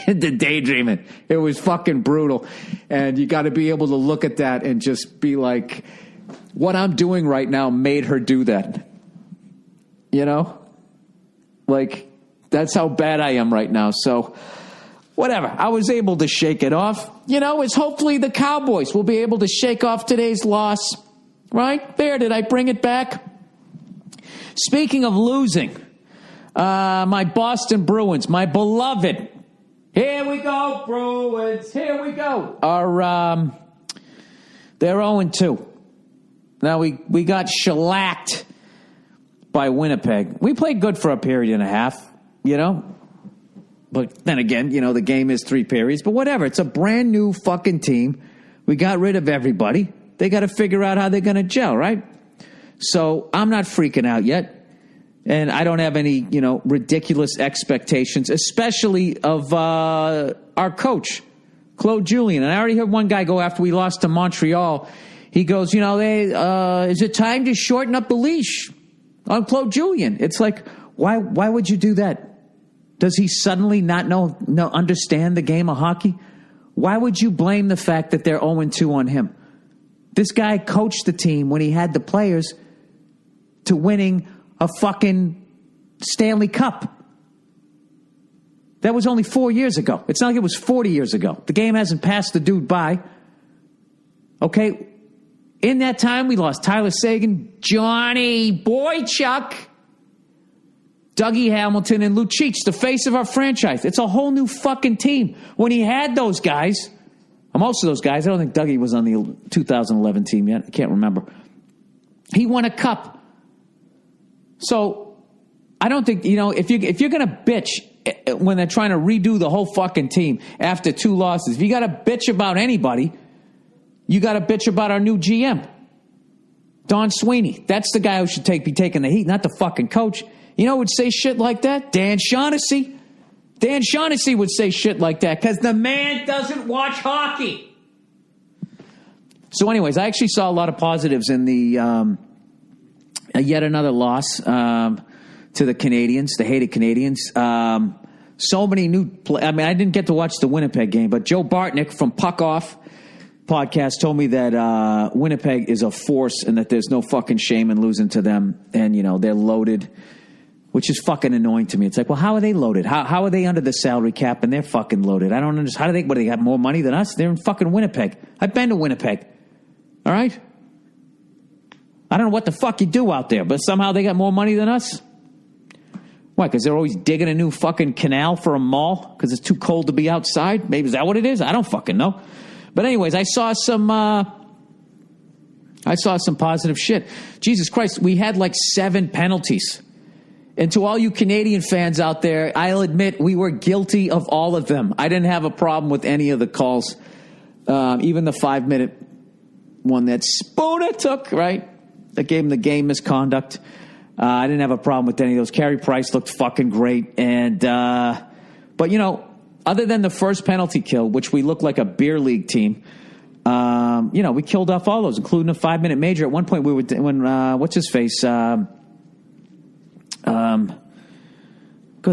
into daydreaming. It was fucking brutal. And you got to be able to look at that and just be like, what I'm doing right now made her do that. You know? Like, that's how bad I am right now. So whatever. I was able to shake it off. You know, it's hopefully the Cowboys will be able to shake off today's loss. Right? There, did I bring it back? Speaking of losing, my Boston Bruins, my beloved, here we go, Bruins, here we go, are, they're 0-2. Now, we got shellacked by Winnipeg. We played good for a period and a half, you know? But then again, you know, the game is 3 periods. But whatever, it's a brand new fucking team. We got rid of everybody. They got to figure out how they're going to gel, right? So I'm not freaking out yet. And I don't have any, you know, ridiculous expectations, especially of our coach, Claude Julien. And I already heard one guy go after we lost to Montreal. He goes, you know, is it time to shorten up the leash on Claude Julien? It's like, why would you do that? Does he suddenly not understand the game of hockey? Why would you blame the fact that they're 0-2 on him? This guy coached the team when he had the players to winning a fucking Stanley Cup. That was only 4 years ago. It's not like it was 40 years ago. The game hasn't passed the dude by. Okay? In that time, we lost Tyler Seguin, Johnny Boychuk, Dougie Hamilton, and Lucic, the face of our franchise. It's a whole new fucking team. When he had those guys, most of those guys, I don't think Dougie was on the 2011 team yet. I can't remember. He won a cup. So I don't think, if you're going to bitch when they're trying to redo the whole fucking team after 2 losses, if you got to bitch about anybody, you got to bitch about our new GM, Don Sweeney. That's the guy who should be taking the heat, not the fucking coach. You know who would say shit like that? Dan Shaughnessy. Dan Shaughnessy would say shit like that because the man doesn't watch hockey. So anyways, I actually saw a lot of positives in the yet another loss to the Canadians, the hated Canadians. So many new I didn't get to watch the Winnipeg game, but Joe Bartnick from Puck Off podcast told me that Winnipeg is a force and that there's no fucking shame in losing to them. And, they're loaded, which is fucking annoying to me. It's like, well, how are they loaded? How are they under the salary cap and they're fucking loaded? I don't understand. How do they got more money than us? They're in fucking Winnipeg. I've been to Winnipeg. All right? I don't know what the fuck you do out there, but somehow they got more money than us. Why? Because they're always digging a new fucking canal for a mall because it's too cold to be outside? Maybe is that what it is? I don't fucking know. But anyways, I saw some positive shit. Jesus Christ, we had like 7 penalties. And to all you Canadian fans out there, I'll admit we were guilty of all of them. I didn't have a problem with any of the calls, even the 5-minute one that Spooner took, right? That gave him the game misconduct. I didn't have a problem with any of those. Carey Price looked fucking great. And but, other than the first penalty kill, which we looked like a beer league team, we killed off all those, including a 5-minute major. At one point, we were what's his face? Good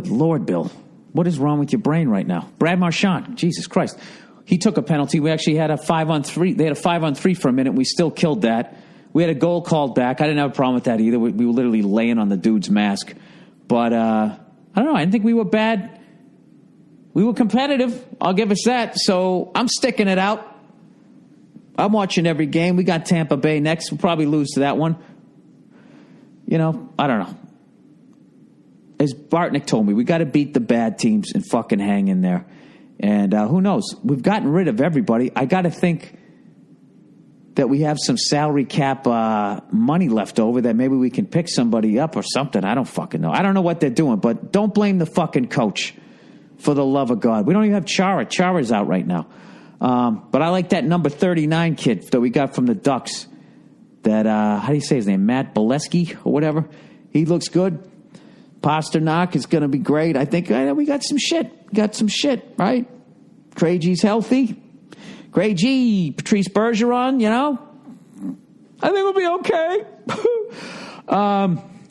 Lord, Bill, what is wrong with your brain right now? Brad Marchand, Jesus Christ, he took a penalty. We actually had a 5-on-3. They had a 5-on-3 for a minute. We still killed that. We had a goal called back. I didn't have a problem with that either. We were literally laying on the dude's mask. But I don't know. I didn't think we were bad. We were competitive. I'll give us that. So I'm sticking it out. I'm watching every game. We got Tampa Bay next. We'll probably lose to that one. I don't know. As Bartnick told me, we got to beat the bad teams and fucking hang in there. And who knows? We've gotten rid of everybody. I got to think that we have some salary cap money left over that maybe we can pick somebody up or something. I don't fucking know. I don't know what they're doing, but don't blame the fucking coach. For the love of God. We don't even have Chara. Chara's out right now. But I like that number 39 kid that we got from the Ducks. That, how do you say his name? Matt Bolesky or whatever. He looks good. Pasternak is going to be great. I think we got some shit. Got some shit, right? Krejci's healthy. Krejci, Patrice Bergeron, I think we'll be okay.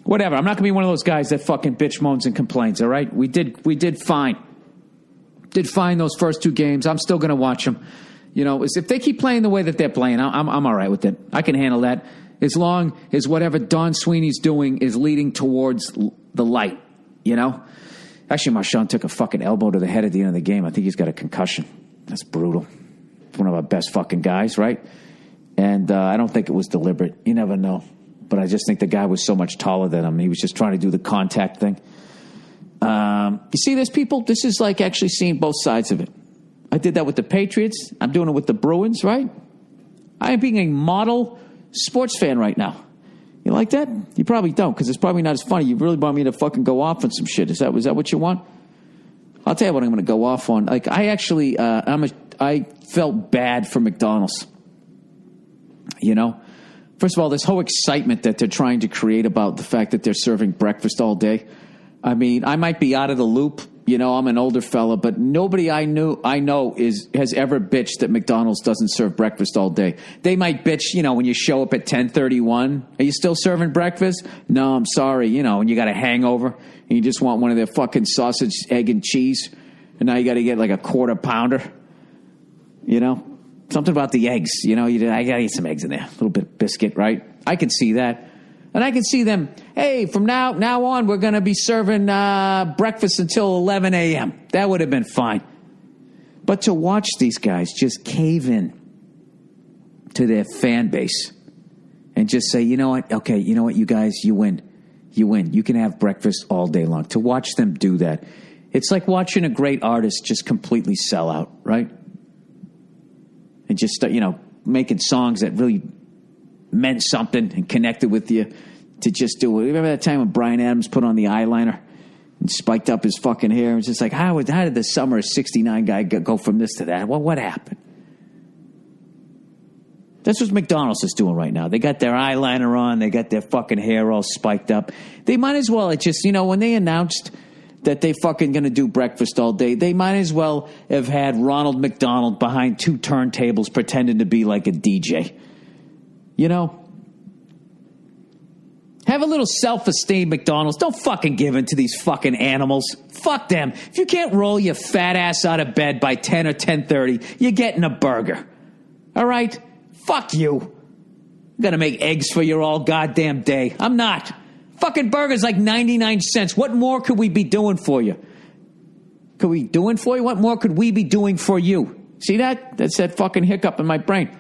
Whatever. I'm not going to be one of those guys that fucking bitch, moans, and complains, all right? We did fine. Did fine those first 2 games. I'm still going to watch them. If they keep playing the way that they're playing, I'm all right with it. I can handle that as long as whatever Don Sweeney's doing is leading towards the light, Actually, Marchand took a fucking elbow to the head at the end of the game. I think he's got a concussion. That's brutal. It's one of our best fucking guys, right? And I don't think it was deliberate. You never know. But I just think the guy was so much taller than him. He was just trying to do the contact thing. You see this, people? This is like actually seeing both sides of it. I did that with the Patriots. I'm doing it with the Bruins, right? I am being a model sports fan right now. You like that? You probably don't, because it's probably not as funny. You really want me to fucking go off on some shit. Is that what you want? I'll tell you what I'm going to go off on. Like, I actually, I felt bad for McDonald's. First of all, this whole excitement that they're trying to create about the fact that they're serving breakfast all day. I mean, I might be out of the loop. I'm an older fella, but nobody I know has ever bitched that McDonald's doesn't serve breakfast all day. They might bitch, when you show up at 10:31. Are you still serving breakfast? No, I'm sorry. And you got a hangover and you just want one of their fucking sausage, egg, and cheese, and now you got to get like a quarter pounder. You know, something about the eggs. You know, I got to eat some eggs in there, a little bit of biscuit, right? I can see that, and I can see them. Hey, from now on, we're going to be serving breakfast until 11 a.m. That would have been fine. But to watch these guys just cave in to their fan base and just say, you know what? Okay, you know what, you guys, you win. You win. You can have breakfast all day long. To watch them do that, it's like watching a great artist just completely sell out, right? And just start, making songs that really meant something and connected with you to just do it. Remember that time when Bryan Adams put on the eyeliner and spiked up his fucking hair? It was just like, how did the summer of 69 guy go from this to that? Well, what happened? That's what McDonald's is doing right now. They got their eyeliner on. They got their fucking hair all spiked up. They might as well when they announced that they fucking going to do breakfast all day, they might as well have had Ronald McDonald behind two turntables pretending to be like a DJ. You know? Have a little self-esteem, McDonald's. Don't fucking give in to these fucking animals. Fuck them. If you can't roll your fat ass out of bed by 10 or 10:30, you're getting a burger. All right? Fuck you. I'm going to make eggs for you all goddamn day. I'm not. Fucking burger's like 99 cents. What more could we be doing for you? Could we doing for you? What more could we be doing for you? See that? That's that fucking hiccup in my brain.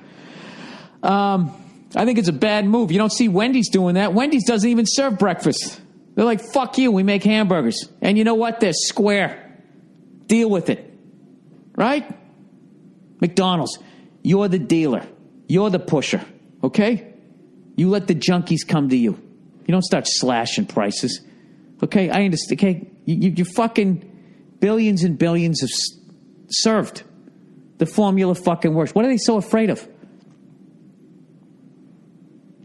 I think it's a bad move. You don't see Wendy's doing that. Wendy's doesn't even serve breakfast. They're like, fuck you, we make hamburgers. And you know what? They're square. Deal with it. Right? McDonald's, you're the dealer. You're the pusher. Okay? You let the junkies come to you. You don't start slashing prices. Okay? I understand. Okay? You fucking billions and billions of served. The formula fucking works. What are they so afraid of?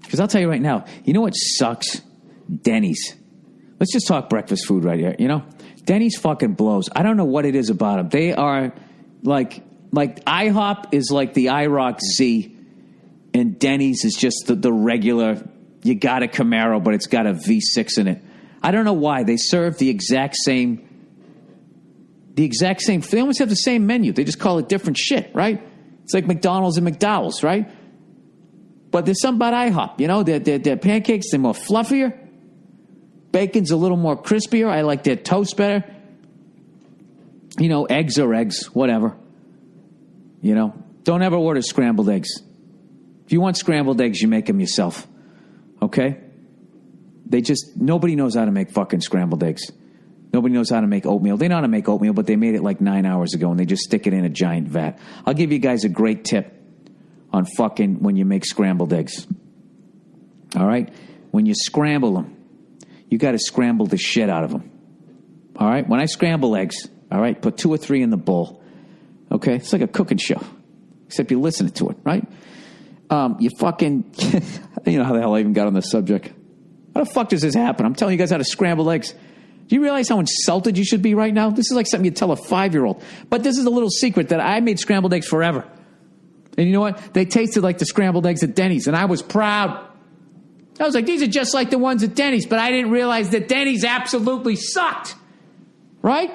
Because I'll tell you right now, you know what sucks? Denny's. Let's just talk breakfast food right here, Denny's fucking blows. I don't know what it is about them. They are like IHOP is like the IROC Z, and Denny's is just the regular, you got a Camaro, but it's got a V6 in it. I don't know why. They serve the exact same, they almost have the same menu. They just call it different shit, right? It's like McDonald's and McDowell's, right? But there's something about IHOP, their pancakes, they're more fluffier. Bacon's a little more crispier. I like their toast better. Eggs are eggs, whatever. Don't ever order scrambled eggs. If you want scrambled eggs, you make them yourself. Okay? Nobody knows how to make fucking scrambled eggs. Nobody knows how to make oatmeal. They know how to make oatmeal, but they made it like 9 hours ago, and they just stick it in a giant vat. I'll give you guys a great tip on fucking when you make scrambled eggs. All right? When you scramble them, you got to scramble the shit out of them. All right? When I scramble eggs, all right, put 2 or 3 in the bowl. Okay? It's like a cooking show, except you're listening to it, right? You fucking, you know how the hell I even got on this subject. How the fuck does this happen? I'm telling you guys how to scramble eggs. Do you realize how insulted you should be right now? This is like something you tell a 5-year-old. But this is a little secret that I made scrambled eggs forever. And you know what? They tasted like the scrambled eggs at Denny's, and I was proud. I was like, these are just like the ones at Denny's, but I didn't realize that Denny's absolutely sucked. Right?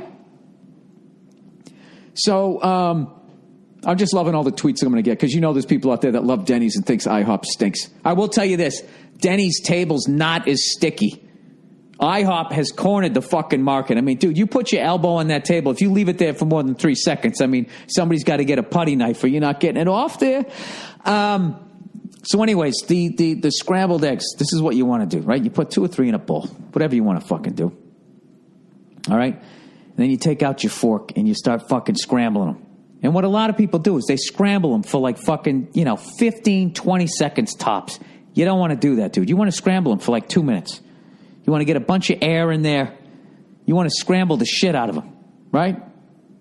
So, I'm just loving all the tweets I'm going to get, because there's people out there that love Denny's and thinks IHOP stinks. I will tell you this. Denny's table's not as sticky. IHOP has cornered the fucking market. I mean, dude, you put your elbow on that table. If you leave it there for more than 3 seconds, I mean, somebody's got to get a putty knife or you're not getting it off there. So anyways, the scrambled eggs, this is what you want to do, right? You put 2 or 3 in a bowl, whatever you want to fucking do. All right? And then you take out your fork and you start fucking scrambling them. And what a lot of people do is they scramble them for like fucking, 15, 20 seconds tops. You don't want to do that, dude. You want to scramble them for like 2 minutes. You want to get a bunch of air in there. You want to scramble the shit out of them, right?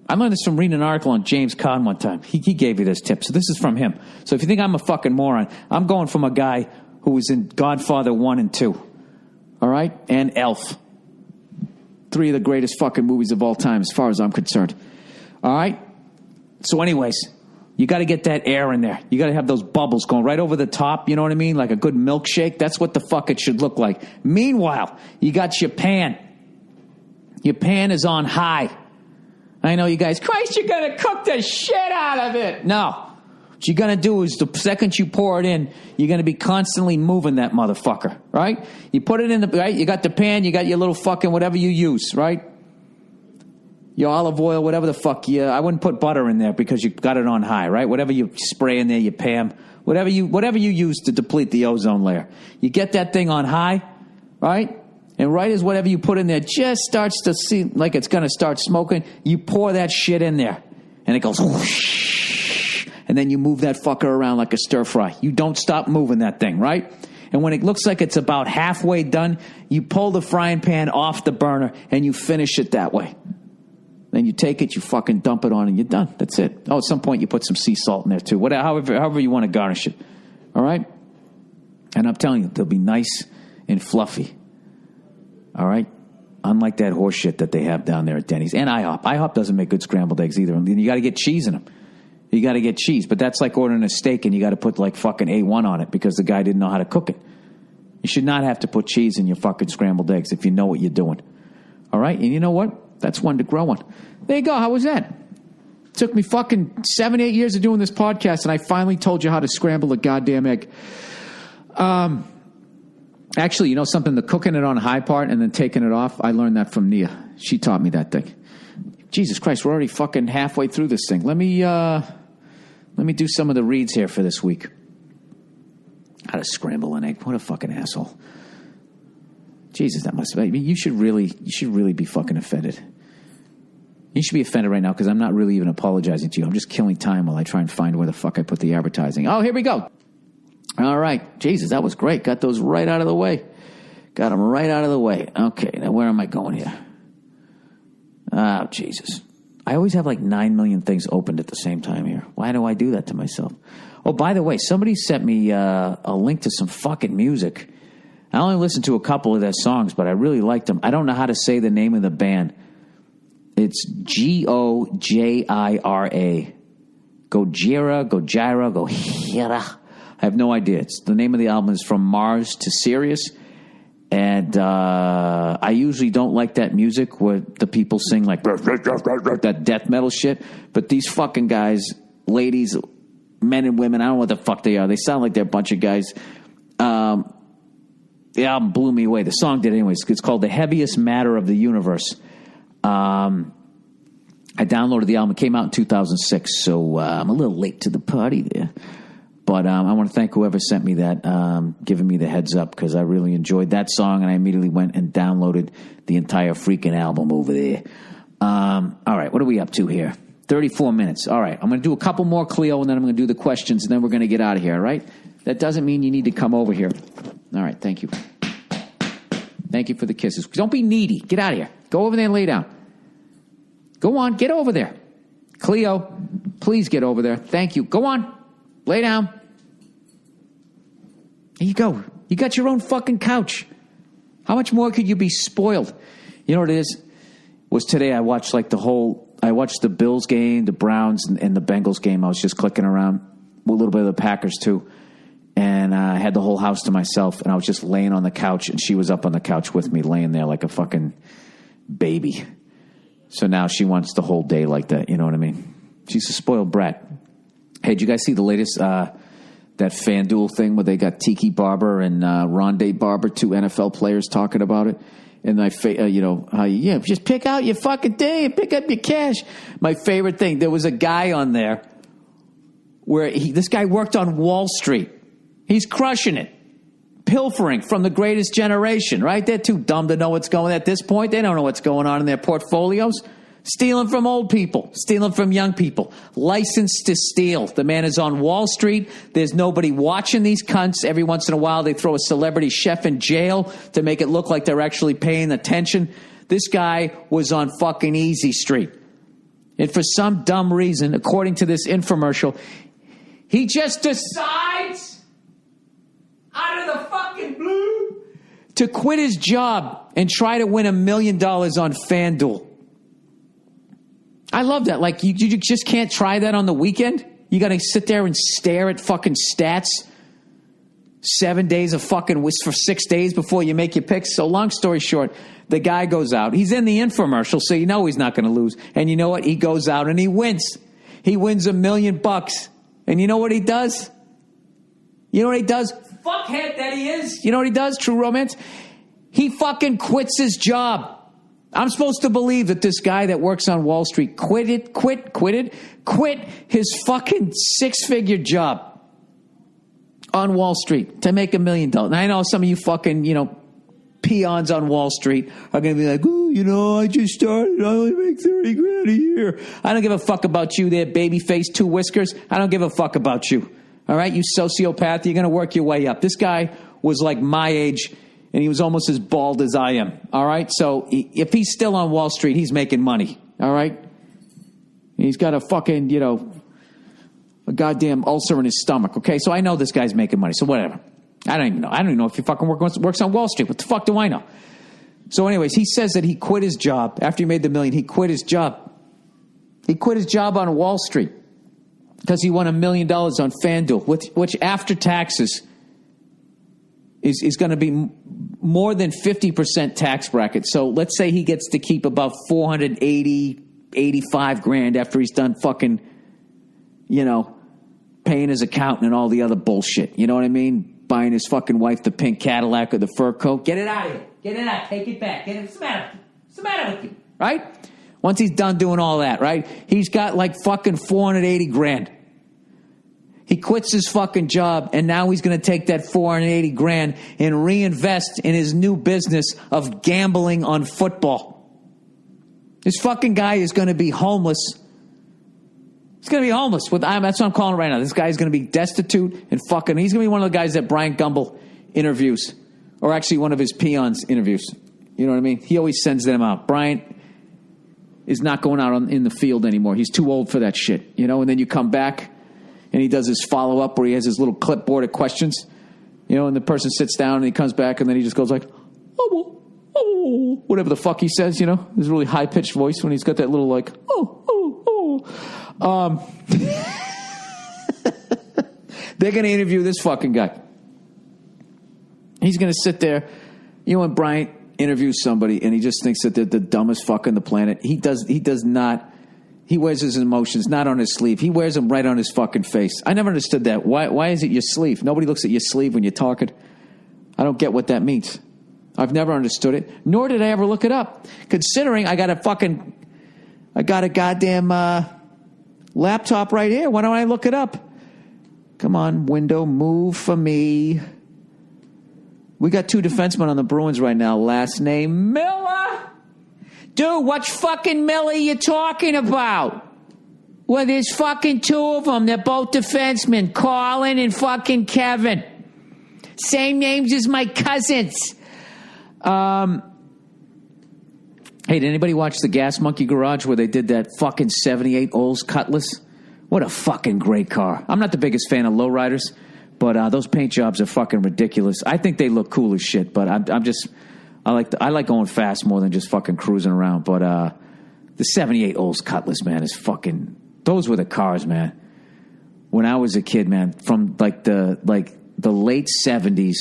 I learned this from reading an article on James Caan one time. He gave you this tip, so this is from him. So if you think I'm a fucking moron, I'm going from a guy who was in Godfather 1 and 2, all right? And Elf. 3 of the greatest fucking movies of all time as far as I'm concerned, all right? So anyways, you got to get that air in there. You got to have those bubbles going right over the top, you know what I mean? Like a good milkshake. That's what the fuck it should look like. Meanwhile, you got your pan. Your pan is on high. I know you guys, Christ, you're going to cook the shit out of it. No. What you're going to do is the second you pour it in, you're going to be constantly moving that motherfucker, right? You put it in the, right? You got the pan, you got your little fucking whatever you use, right? Your olive oil, whatever the fuck I wouldn't put butter in there because you got it on high, right? Whatever you spray in there, you Pam, whatever you use to deplete the ozone layer. You get that thing on high, right? And right as whatever you put in there just starts to seem like it's going to start smoking, you pour that shit in there. And it goes whoosh. And then you move that fucker around like a stir fry. You don't stop moving that thing, right? And when it looks like it's about halfway done, you pull the frying pan off the burner and you finish it that way. Then you take it, you fucking dump it on, and you're done. That's it. Oh, at some point you put some sea salt in there too. However you want to garnish it. All right? And I'm telling you, they'll be nice and fluffy. All right? Unlike that horse shit that they have down there at Denny's. And IHOP. IHOP doesn't make good scrambled eggs either. And you got to get cheese in them. You got to get cheese. But that's like ordering a steak and you got to put like fucking A1 on it because the guy didn't know how to cook it. You should not have to put cheese in your fucking scrambled eggs if you know what you're doing. All right? And you know what? That's one to grow on. There you go. How was that? It took me fucking 7-8 years of doing this podcast, and I finally told you how to scramble a goddamn egg. Actually, you know something? The cooking it on high part and then taking it off, I learned that from Nia. She taught me that thing. Jesus Christ, we're already fucking halfway through this thing. Let me do some of the reads here for this week. How to scramble an egg. What a fucking asshole. Jesus, that must be. You should really be fucking offended. You should be offended right now because I'm not really even apologizing to you. I'm just killing time while I try and find where the fuck I put the advertising. Oh, here we go. All right. Jesus, that was great. Got those right out of the way. Got them right out of the way. Okay, now where am I going here? Oh, Jesus. I always have like 9 million things opened at the same time here. Why do I do that to myself? Oh, by the way, somebody sent me a link to some fucking music. I only listened to a couple of their songs, but I really liked them. I don't know how to say the name of the band. It's Gojira. Gojira. I have no idea. It's the name of the album is From Mars to Sirius. And I usually don't like that music where the people sing like that death metal shit. But these fucking guys, ladies, men and women, I don't know what the fuck they are. They sound like they're a bunch of guys. The album blew me away. The song did anyways. It's called The Heaviest Matter of the Universe. I downloaded the album. It came out in 2006, so I'm a little late to the party there. But I want to thank whoever sent me that, giving me the heads up, because I really enjoyed that song, and I immediately went and downloaded the entire freaking album over there. All right, what are we up to here? 34 minutes. All right, I'm going to do a couple more, Cleo, and then I'm going to do the questions, and then we're going to get out of here, all right? That doesn't mean you need to come over here. All right, thank you. Thank you for the kisses. Don't be needy. Get out of here. Go over there and lay down. Go on, get over there. Cleo, please get over there. Thank you. Go on, lay down. There you go. You got your own fucking couch. How much more could you be spoiled? You know what it is? Was today I watched I watched the Bills game, the Browns, and the Bengals game. I was just clicking around, a little bit of the Packers too. And I had the whole house to myself, and I was just laying on the couch, and she was up on the couch with me, laying there like a fucking baby. So now she wants the whole day like that, you know what I mean? She's a spoiled brat. Hey, did you guys see the latest, that FanDuel thing where they got Tiki Barber and Rondé Barber, two NFL players, talking about it? And just pick out your fucking thing and pick up your cash. My favorite thing, there was a guy on there where this guy worked on Wall Street. He's crushing it. Pilfering from the greatest generation, right? They're too dumb to know what's going on at this point. They don't know what's going on in their portfolios. Stealing from old people. Stealing from young people. Licensed to steal. The man is on Wall Street. There's nobody watching these cunts. Every once in a while, they throw a celebrity chef in jail to make it look like they're actually paying attention. This guy was on fucking Easy Street. And for some dumb reason, according to this infomercial, he just decides out of the fucking blue to quit his job and try to win $1 million on FanDuel. I love that. Like, you just can't try that on the weekend. You got to sit there and stare at fucking stats. 7 days of fucking for 6 days before you make your picks. So long story short, the guy goes out. He's in the infomercial, so you know he's not going to lose. And you know what? He goes out and he wins. He wins $1 million. And you know what he does? You know what he does? Fuckhead that he is. You know what he does? True romance. He fucking quits his job. I'm supposed to believe that this guy that works on Wall Street quit his fucking 6-figure job on Wall Street to make $1 million. And I know some of you fucking, peons on Wall Street are going to be like, oh, I just started. I only make $30,000 a year. I don't give a fuck about you there, baby face, 2 whiskers. I don't give a fuck about you. All right, you sociopath, you're going to work your way up. This guy was like my age, and he was almost as bald as I am. All right, so if he's still on Wall Street, he's making money. All right, he's got a fucking, a goddamn ulcer in his stomach. Okay, so I know this guy's making money. So whatever. I don't even know. I don't even know if he fucking works on Wall Street. What the fuck do I know? So anyways, he says that he quit his job after he made the $1 million. He quit his job. He quit his job on Wall Street because he won $1 million on FanDuel, which after taxes is going to be more than 50% tax bracket. So let's say he gets to keep about $485,000 after he's done fucking, paying his accountant and all the other bullshit. You know what I mean? Buying his fucking wife the pink Cadillac or the fur coat. Get it out of here. Get it out. Take it back. What's the matter with you? What's the matter with you? Right? Once he's done doing all that, right? He's got like fucking $480,000. He quits his fucking job, and now he's going to take that $480,000 and reinvest in his new business of gambling on football. This fucking guy is going to be homeless. He's going to be homeless. That's what I'm calling it right now. This guy's going to be destitute and fucking. He's going to be one of the guys that Brian Gumbel interviews, or actually one of his peons interviews. You know what I mean? He always sends them out. Brian is not going out in the field anymore. He's too old for that shit. And then you come back and he does his follow-up where he has his little clipboard of questions, and the person sits down and he comes back and then he just goes like, oh, whatever the fuck he says, his really high-pitched voice when he's got that little like, they're going to interview this fucking guy. He's going to sit there, when Bryant interviews somebody and he just thinks that they're the dumbest fuck on the planet. He does not. He wears his emotions not on his sleeve. He wears them right on his fucking face. I never understood that. Why is it your sleeve? Nobody looks at your sleeve when you're talking. I don't get what that means. I've never understood it, nor did I ever look it up. Considering I got a goddamn laptop right here. Why don't I look it up? Come on, window, move for me. We got 2 defensemen on the Bruins right now. Last name Miller. Dude, what fucking Miller you talking about? Well, there's fucking 2 of them. They're both defensemen, Colin and fucking Kevin. Same names as my cousins. Hey, did anybody watch the Gas Monkey Garage where they did that fucking 78 Olds Cutlass? What a fucking great car. I'm not the biggest fan of lowriders, but those paint jobs are fucking ridiculous. I think they look cool as shit, but I like going fast more than just fucking cruising around. But the 78 Olds Cutlass, man, is fucking. Those were the cars, man. When I was a kid, man, from the late 70s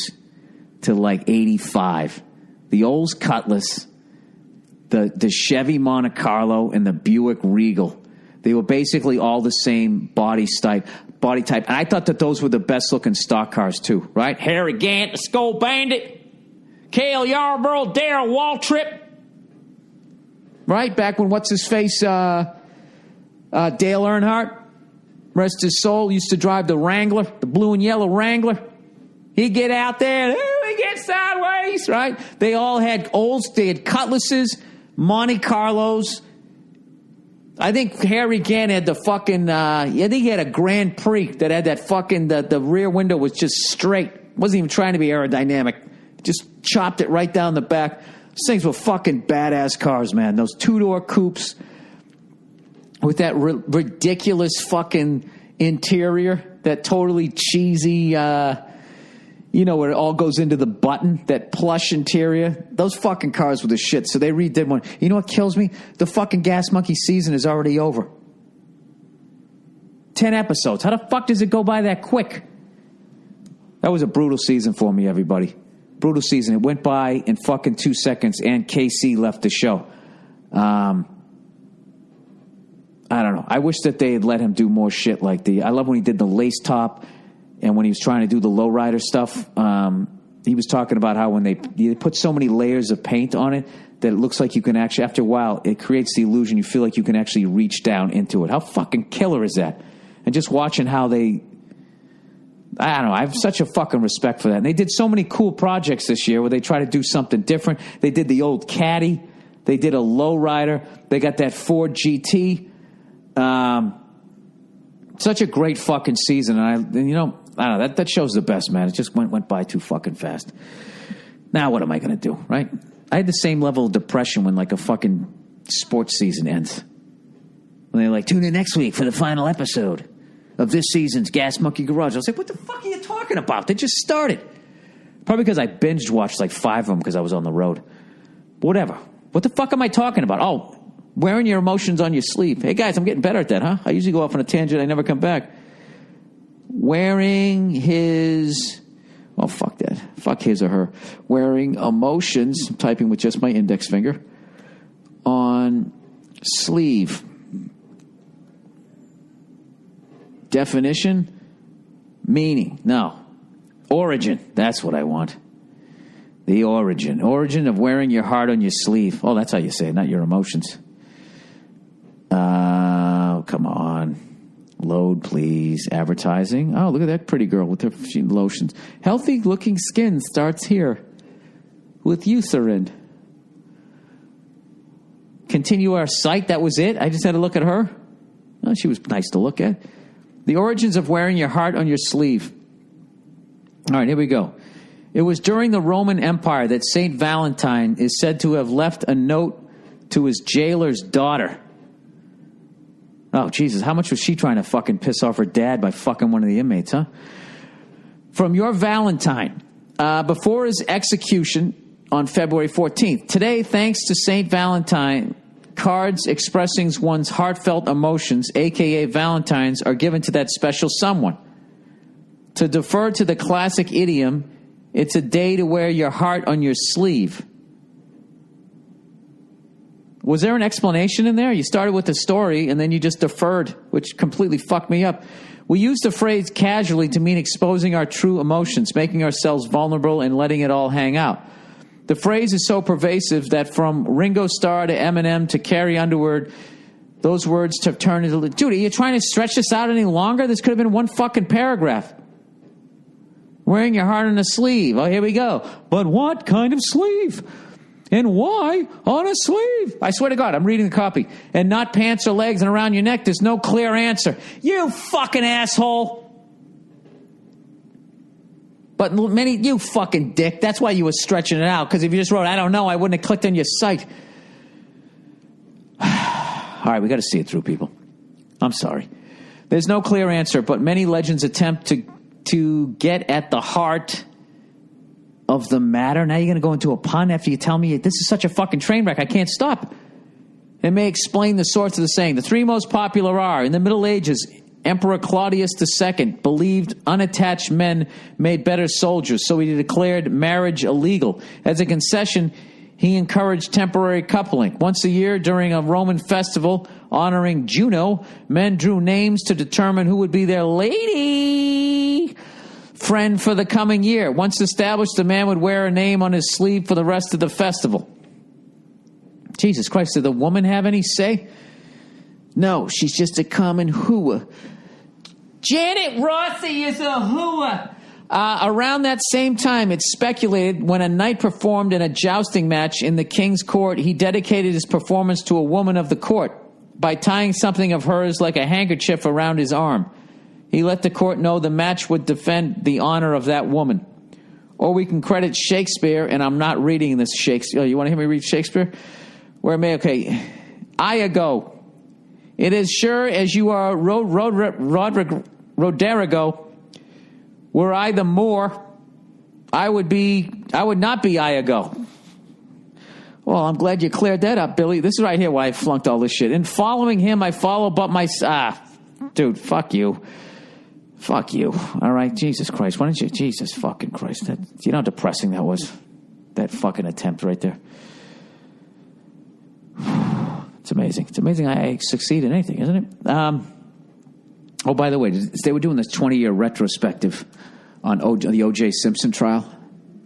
to like 85, the Olds Cutlass, the Chevy Monte Carlo, and the Buick Regal. They were basically all the same body type. And I thought that those were the best looking stock cars too, right? Harry Gant, the Skull Bandit, Cale Yarborough, Darrell Waltrip. Right? Back when what's-his-face, Dale Earnhardt, rest his soul, used to drive the Wrangler, the blue and yellow Wrangler. He'd get out there, and we get sideways, right? They all had Olds, they had Cutlasses, Monte Carlos. I think Harry Gant had the fucking, I think he had a Grand Prix that had that fucking, the rear window was just straight. Wasn't even trying to be aerodynamic. Just chopped it right down the back. Those things were fucking badass cars, man. Those 2-door coupes with that ridiculous fucking interior, that totally cheesy, where it all goes into the button, that plush interior. Those fucking cars were the shit. So they redid one. You know what kills me? The fucking Gas Monkey season is already over. 10 episodes. How the fuck does it go by that quick? That was a brutal season for me, everybody. Brutal season. It went by in fucking 2 seconds, and KC left the show. I don't know. I wish that they had let him do more shit like I love when he did the lace top and when he was trying to do the lowrider stuff. He was talking about how when they put so many layers of paint on it that it looks like you can actually, after a while, it creates the illusion you feel like you can actually reach down into it. How fucking killer is that? And just watching how I don't know, I have such a fucking respect for that. And they did so many cool projects this year where they try to do something different. They did the old Caddy. They did a lowrider. They got that Ford GT. Such a great fucking season. And I don't know, that show's the best, man. It just went by too fucking fast. Now what am I going to do, right? I had the same level of depression when like a fucking sports season ends. When they're like, tune in next week for the final episode of this season's Gas Monkey Garage. I was like, what the fuck are you talking about? They just started. Probably because I binged watched like 5 of them because I was on the road. But whatever. What the fuck am I talking about? Oh, wearing your emotions on your sleeve. Hey, guys, I'm getting better at that, huh? I usually go off on a tangent. I never come back. Wearing his... Oh, fuck that. Fuck his or her. Wearing emotions, I'm typing with just my index finger, on sleeve. Definition? Meaning. No. Origin. That's what I want. The origin. Origin of wearing your heart on your sleeve. Oh, that's how you say it, not your emotions. Come on. Load, please. Advertising. Oh, look at that pretty girl with her lotions. Healthy looking skin starts here with Eucerin. Continue our site. That was it. I just had to look at her. Oh, she was nice to look at. The origins of wearing your heart on your sleeve. All right, here we go. It was during the Roman Empire that St. Valentine is said to have left a note to his jailer's daughter. Oh, Jesus, how much was she trying to fucking piss off her dad by fucking one of the inmates, huh? From your Valentine, before his execution on February 14th. Today, thanks to St. Valentine, cards expressing one's heartfelt emotions, a.k.a. Valentines, are given to that special someone. To defer to the classic idiom, it's a day to wear your heart on your sleeve. Was there an explanation in there? You started with the story, and then you just deferred, which completely fucked me up. We use the phrase casually to mean exposing our true emotions, making ourselves vulnerable, and letting it all hang out. The phrase is so pervasive that from Ringo Starr to Eminem to Carrie Underwood, those words have turned into... Dude, are you trying to stretch this out any longer? This could have been one fucking paragraph. Wearing your heart on a sleeve. Oh, here we go. But what kind of sleeve? And why on a sleeve? I swear to God, I'm reading the copy. And not pants or legs and around your neck. There's no clear answer. You fucking asshole. But you fucking dick. That's why you were stretching it out. Because if you just wrote, I don't know, I wouldn't have clicked on your site. All right, we got to see it through, people. I'm sorry. There's no clear answer, but many legends attempt to get at the heart of the matter. Now you're going to go into a pun after you tell me this is such a fucking train wreck. I can't stop. It may explain the source of the saying. The 3 most popular are, in the Middle Ages, Emperor Claudius II believed unattached men made better soldiers, so he declared marriage illegal. As a concession, he encouraged temporary coupling. Once a year during a Roman festival honoring Juno, men drew names to determine who would be their lady friend for the coming year. Once established, the man would wear a name on his sleeve for the rest of the festival. Jesus Christ, did the woman have any say? No, she's just a common hooah. Janet Rossi is a hooah. Around that same time, it's speculated when a knight performed in a jousting match in the king's court, he dedicated his performance to a woman of the court by tying something of hers like a handkerchief around his arm. He let the court know the match would defend the honor of that woman. Or we can credit Shakespeare, and I'm not reading this Shakespeare. Oh, you want to hear me read Shakespeare? Where may, okay. Iago. It is sure as you are Roderigo, were I the Moor, I would not be Iago. Well, I'm glad you cleared that up, Billy. This is right here why I flunked all this shit. In following him, I follow but my... dude, fuck you. Fuck you. All right, Jesus Christ. Why don't you? Jesus fucking Christ. You know how depressing that was? That fucking attempt right there. It's amazing. It's amazing I succeed in anything, isn't it? Oh, by the way, they were doing this 20-year retrospective on the O.J. Simpson trial.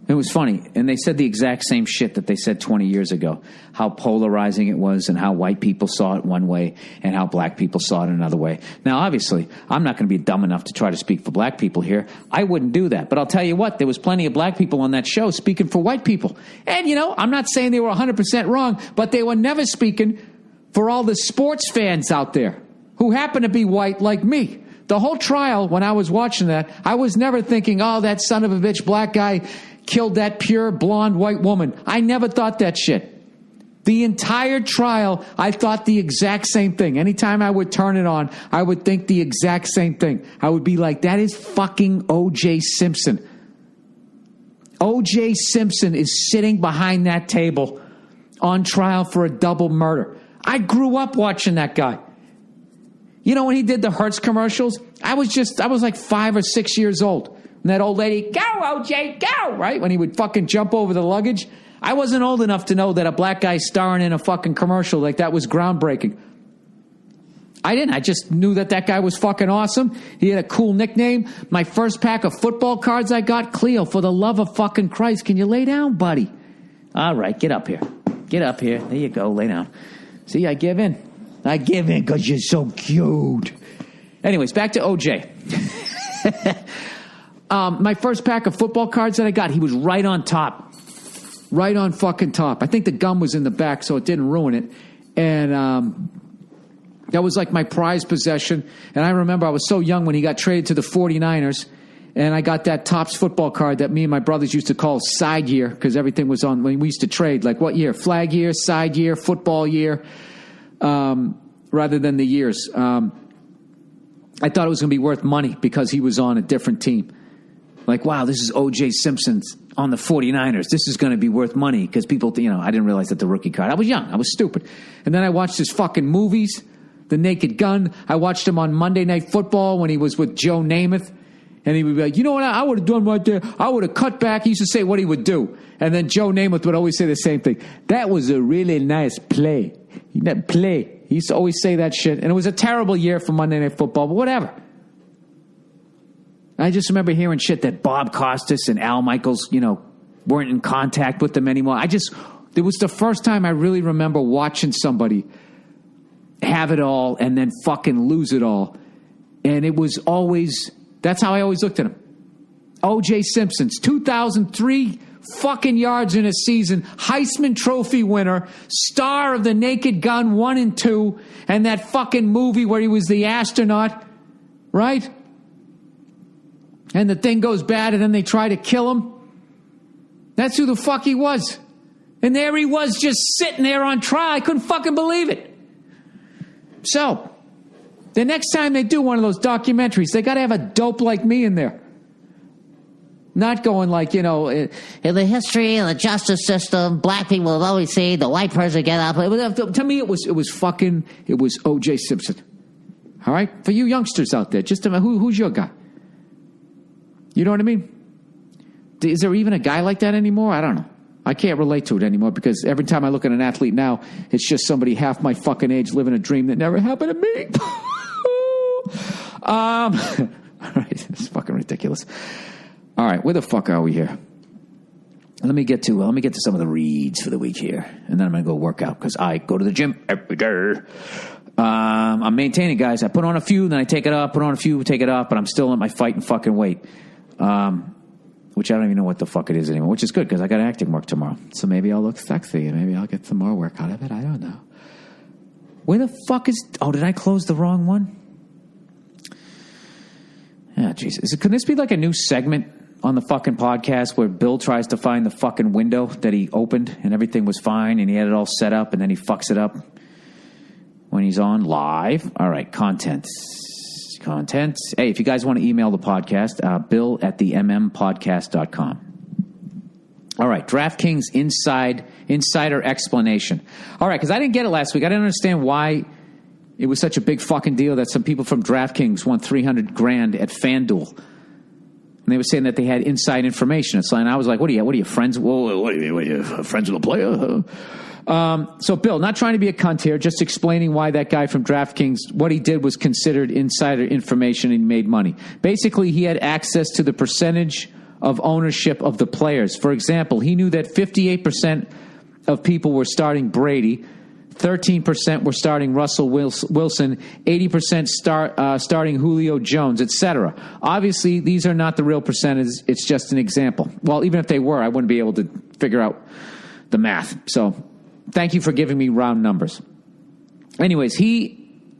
It was funny, and they said the exact same shit that they said 20 years ago, how polarizing it was and how white people saw it one way and how black people saw it another way. Now, obviously, I'm not going to be dumb enough to try to speak for black people here. I wouldn't do that. But I'll tell you what, there was plenty of black people on that show speaking for white people. And, I'm not saying they were 100% wrong, but they were never speaking for all the sports fans out there who happen to be white like me. The whole trial, when I was watching that, I was never thinking, oh, that son of a bitch black guy killed that pure blonde white woman. I never thought that shit. The entire trial, I thought the exact same thing. Anytime I would turn it on, I would think the exact same thing. I would be like, that is fucking O.J. Simpson. O.J. Simpson is sitting behind that table on trial for a double murder. I grew up watching that guy. When he did the Hertz commercials, I was like 5 or 6 years old. And that old lady, go, OJ, go, right? When he would fucking jump over the luggage. I wasn't old enough to know that a black guy starring in a fucking commercial like that was groundbreaking. I didn't. I just knew that guy was fucking awesome. He had a cool nickname. My first pack of football cards I got, Cleo, for the love of fucking Christ, can you lay down, buddy? All right, get up here. Get up here. There you go, lay down. See, I give in. I give in because you're so cute. Anyways, back to OJ. My first pack of football cards that I got, he was right on top. Right on fucking top. I think the gum was in the back, so it didn't ruin it. And that was like my prized possession. And I remember I was so young when he got traded to the 49ers. And I got that Topps football card that me and my brothers used to call side year because everything was on when we used to trade. Like what year? Flag year, side year, football year, rather than the years. I thought it was going to be worth money because he was on a different team. Like, wow, this is O.J. Simpson on the 49ers. This is going to be worth money because people, I didn't realize that the rookie card. I was young. I was stupid. And then I watched his fucking movies, The Naked Gun. I watched him on Monday Night Football when he was with Joe Namath. And he would be like, you know what I would have done right there? I would have cut back. He used to say what he would do. And then Joe Namath would always say the same thing. That was a really nice play. Play. He used to always say that shit. And it was a terrible year for Monday Night Football, but whatever. I just remember hearing shit that Bob Costas and Al Michaels, weren't in contact with them anymore. It was the first time I really remember watching somebody have it all and then fucking lose it all. And it was always, that's how I always looked at him. O.J. Simpson's 2003 fucking yards in a season, Heisman Trophy winner, star of The Naked Gun 1 and 2, and that fucking movie where he was the astronaut, right? And the thing goes bad and then they try to kill him. That's who the fuck he was. And there he was just sitting there on trial. I couldn't fucking believe it. So, the next time they do one of those documentaries, they got to have a dope like me in there. Not going like, in the history of the justice system, black people have always seen the white person get up. To me, it was O.J. Simpson. All right? For you youngsters out there, just who's your guy? You know what I mean? Is there even a guy like that anymore? I don't know. I can't relate to it anymore because every time I look at an athlete now, it's just somebody half my fucking age living a dream that never happened to me. All right, it's fucking ridiculous. All right, where the fuck are we here? Let me get to some of the reads for the week here, and then I'm gonna go work out because I go to the gym every day. I'm maintaining, guys. I put on a few, then I take it off. Put on a few, take it off, but I'm still at my fight and fucking weight. Which I don't even know what the fuck it is anymore, which is good because I got acting work tomorrow. So maybe I'll look sexy and maybe I'll get some more work out of it. I don't know. Where the fuck is... Oh, did I close the wrong one? Ah, Jesus. Can this be like a new segment on the fucking podcast where Bill tries to find the fucking window that he opened and everything was fine and he had it all set up and then he fucks it up when he's on live? All right, content. Hey, if you guys want to email the podcast, bill@themmmpodcast.com. All right, DraftKings insider explanation. All right, because I didn't get it last week. I didn't understand why it was such a big fucking deal that some people from DraftKings won $300,000 at FanDuel. And they were saying that they had inside information. And I was like, what are you, friends? Whoa, what are you, friends with a player? So, Bill, not trying to be a cunt here, just explaining why that guy from DraftKings, what he did was considered insider information and he made money. Basically, he had access to the percentage of ownership of the players. For example, he knew that 58% of people were starting Brady, 13% were starting Russell Wilson, 80% starting Julio Jones, etc. Obviously, these are not the real percentages. It's just an example. Well, even if they were, I wouldn't be able to figure out the math. So thank you for giving me round numbers. Anyways, he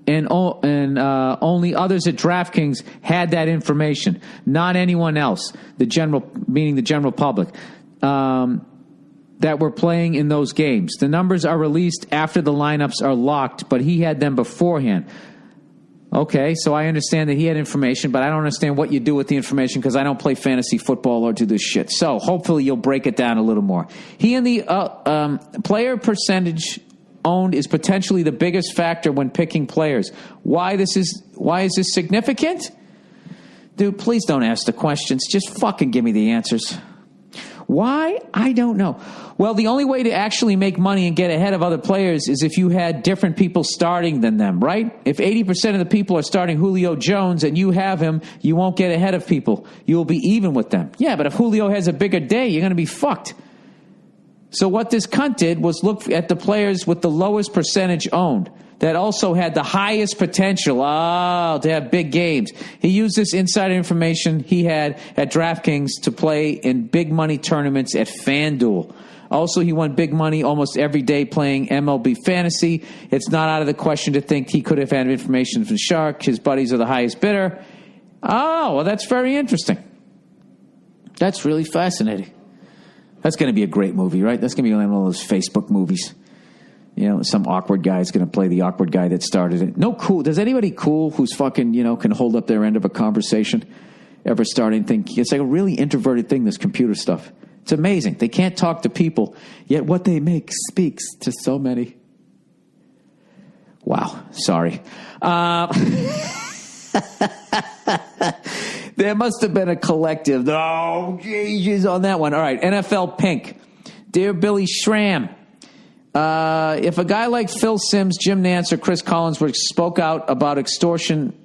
and only others at DraftKings had that information, not anyone else, meaning the general public. That were playing in those games. The numbers are released after the lineups are locked, but he had them beforehand. Okay, so I understand that he had information, but I don't understand what you do with the information because I don't play fantasy football or do this shit. So hopefully you'll break it down a little more. He and the player percentage owned is potentially the biggest factor when picking players. Why is this significant? Dude, please don't ask the questions. Just fucking give me the answers. Why? I don't know. Well, the only way to actually make money and get ahead of other players is if you had different people starting than them, right? If 80% of the people are starting Julio Jones and you have him, you won't get ahead of people. You'll be even with them. Yeah, but if Julio has a bigger day, you're going to be fucked. So what this cunt did was look at the players with the lowest percentage owned that also had the highest potential to have big games. He used this insider information he had at DraftKings to play in big money tournaments at FanDuel. Also, he won big money almost every day playing MLB Fantasy. It's not out of the question to think he could have had information from Shark. His buddies are the highest bidder. Oh, well, that's very interesting. That's really fascinating. That's going to be a great movie, right? That's going to be one of those Facebook movies. You know, some awkward guy is going to play the awkward guy that started it. No cool. Does anybody cool who's fucking, can hold up their end of a conversation ever start anything? It's like a really introverted thing, this computer stuff. It's amazing. They can't talk to people, yet what they make speaks to so many. Wow. Sorry. There must have been a collective. Oh, Jesus, on that one. All right. NFL Pink. Dear Billy Schramm. If a guy like Phil Simms, Jim Nantz, or Chris Collinsworth spoke out about extortion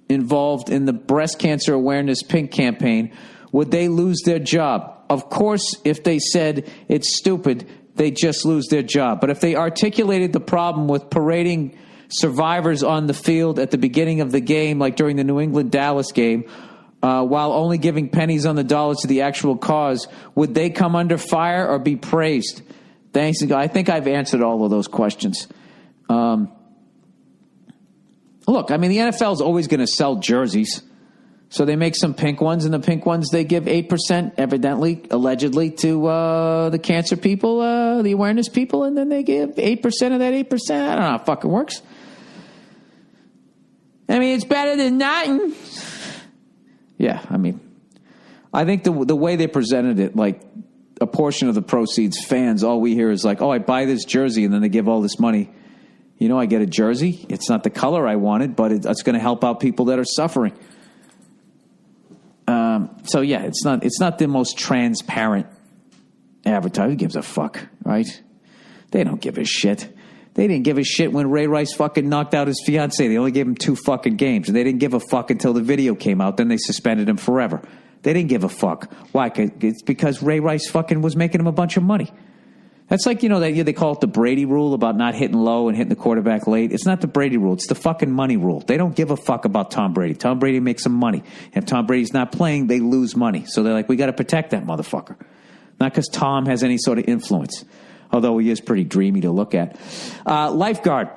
involved in the breast cancer awareness Pink campaign, would they lose their job? Of course, if they said it's stupid, they just lose their job. But if they articulated the problem with parading survivors on the field at the beginning of the game, like during the New England-Dallas game, while only giving pennies on the dollar to the actual cause, would they come under fire or be praised? Thanks. I think I've answered all of those questions. Look, I mean, the NFL is always going to sell jerseys. So they make some pink ones, and the pink ones they give 8%, evidently, allegedly, to the cancer people, the awareness people, and then they give 8% of that 8%. I don't know how it fucking works. I mean, it's better than nothing. Yeah, I mean, I think the way they presented it, like a portion of the proceeds, fans, all we hear is like, oh, I buy this jersey, and then they give all this money. I get a jersey. It's not the color I wanted, but it's going to help out people that are suffering. So yeah, it's not the most transparent advertising. Who gives a fuck, right? They don't give a shit. They didn't give a shit when Ray Rice fucking knocked out his fiance. They only gave him 2 fucking games, and they didn't give a fuck until the video came out. Then they suspended him forever. They didn't give a fuck. Why? It's because Ray Rice fucking was making him a bunch of money. That's like, they call it the Brady rule about not hitting low and hitting the quarterback late. It's not the Brady rule. It's the fucking money rule. They don't give a fuck about Tom Brady. Tom Brady makes some money. If Tom Brady's not playing, they lose money. So they're like, we got to protect that motherfucker. Not because Tom has any sort of influence, although he is pretty dreamy to look at. Lifeguard.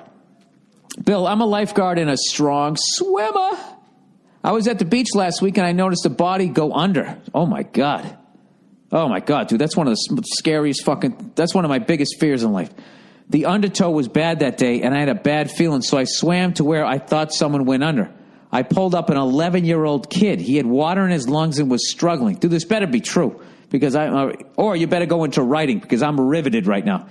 Bill, I'm a lifeguard and a strong swimmer. I was at the beach last week and I noticed a body go under. Oh, my God. Oh, my God, dude, that's one of the scariest that's one of my biggest fears in life. The undertow was bad that day, and I had a bad feeling, so I swam to where I thought someone went under. I pulled up an 11-year-old kid. He had water in his lungs and was struggling. Dude, this better be true, because or you better go into writing, because I'm riveted right now.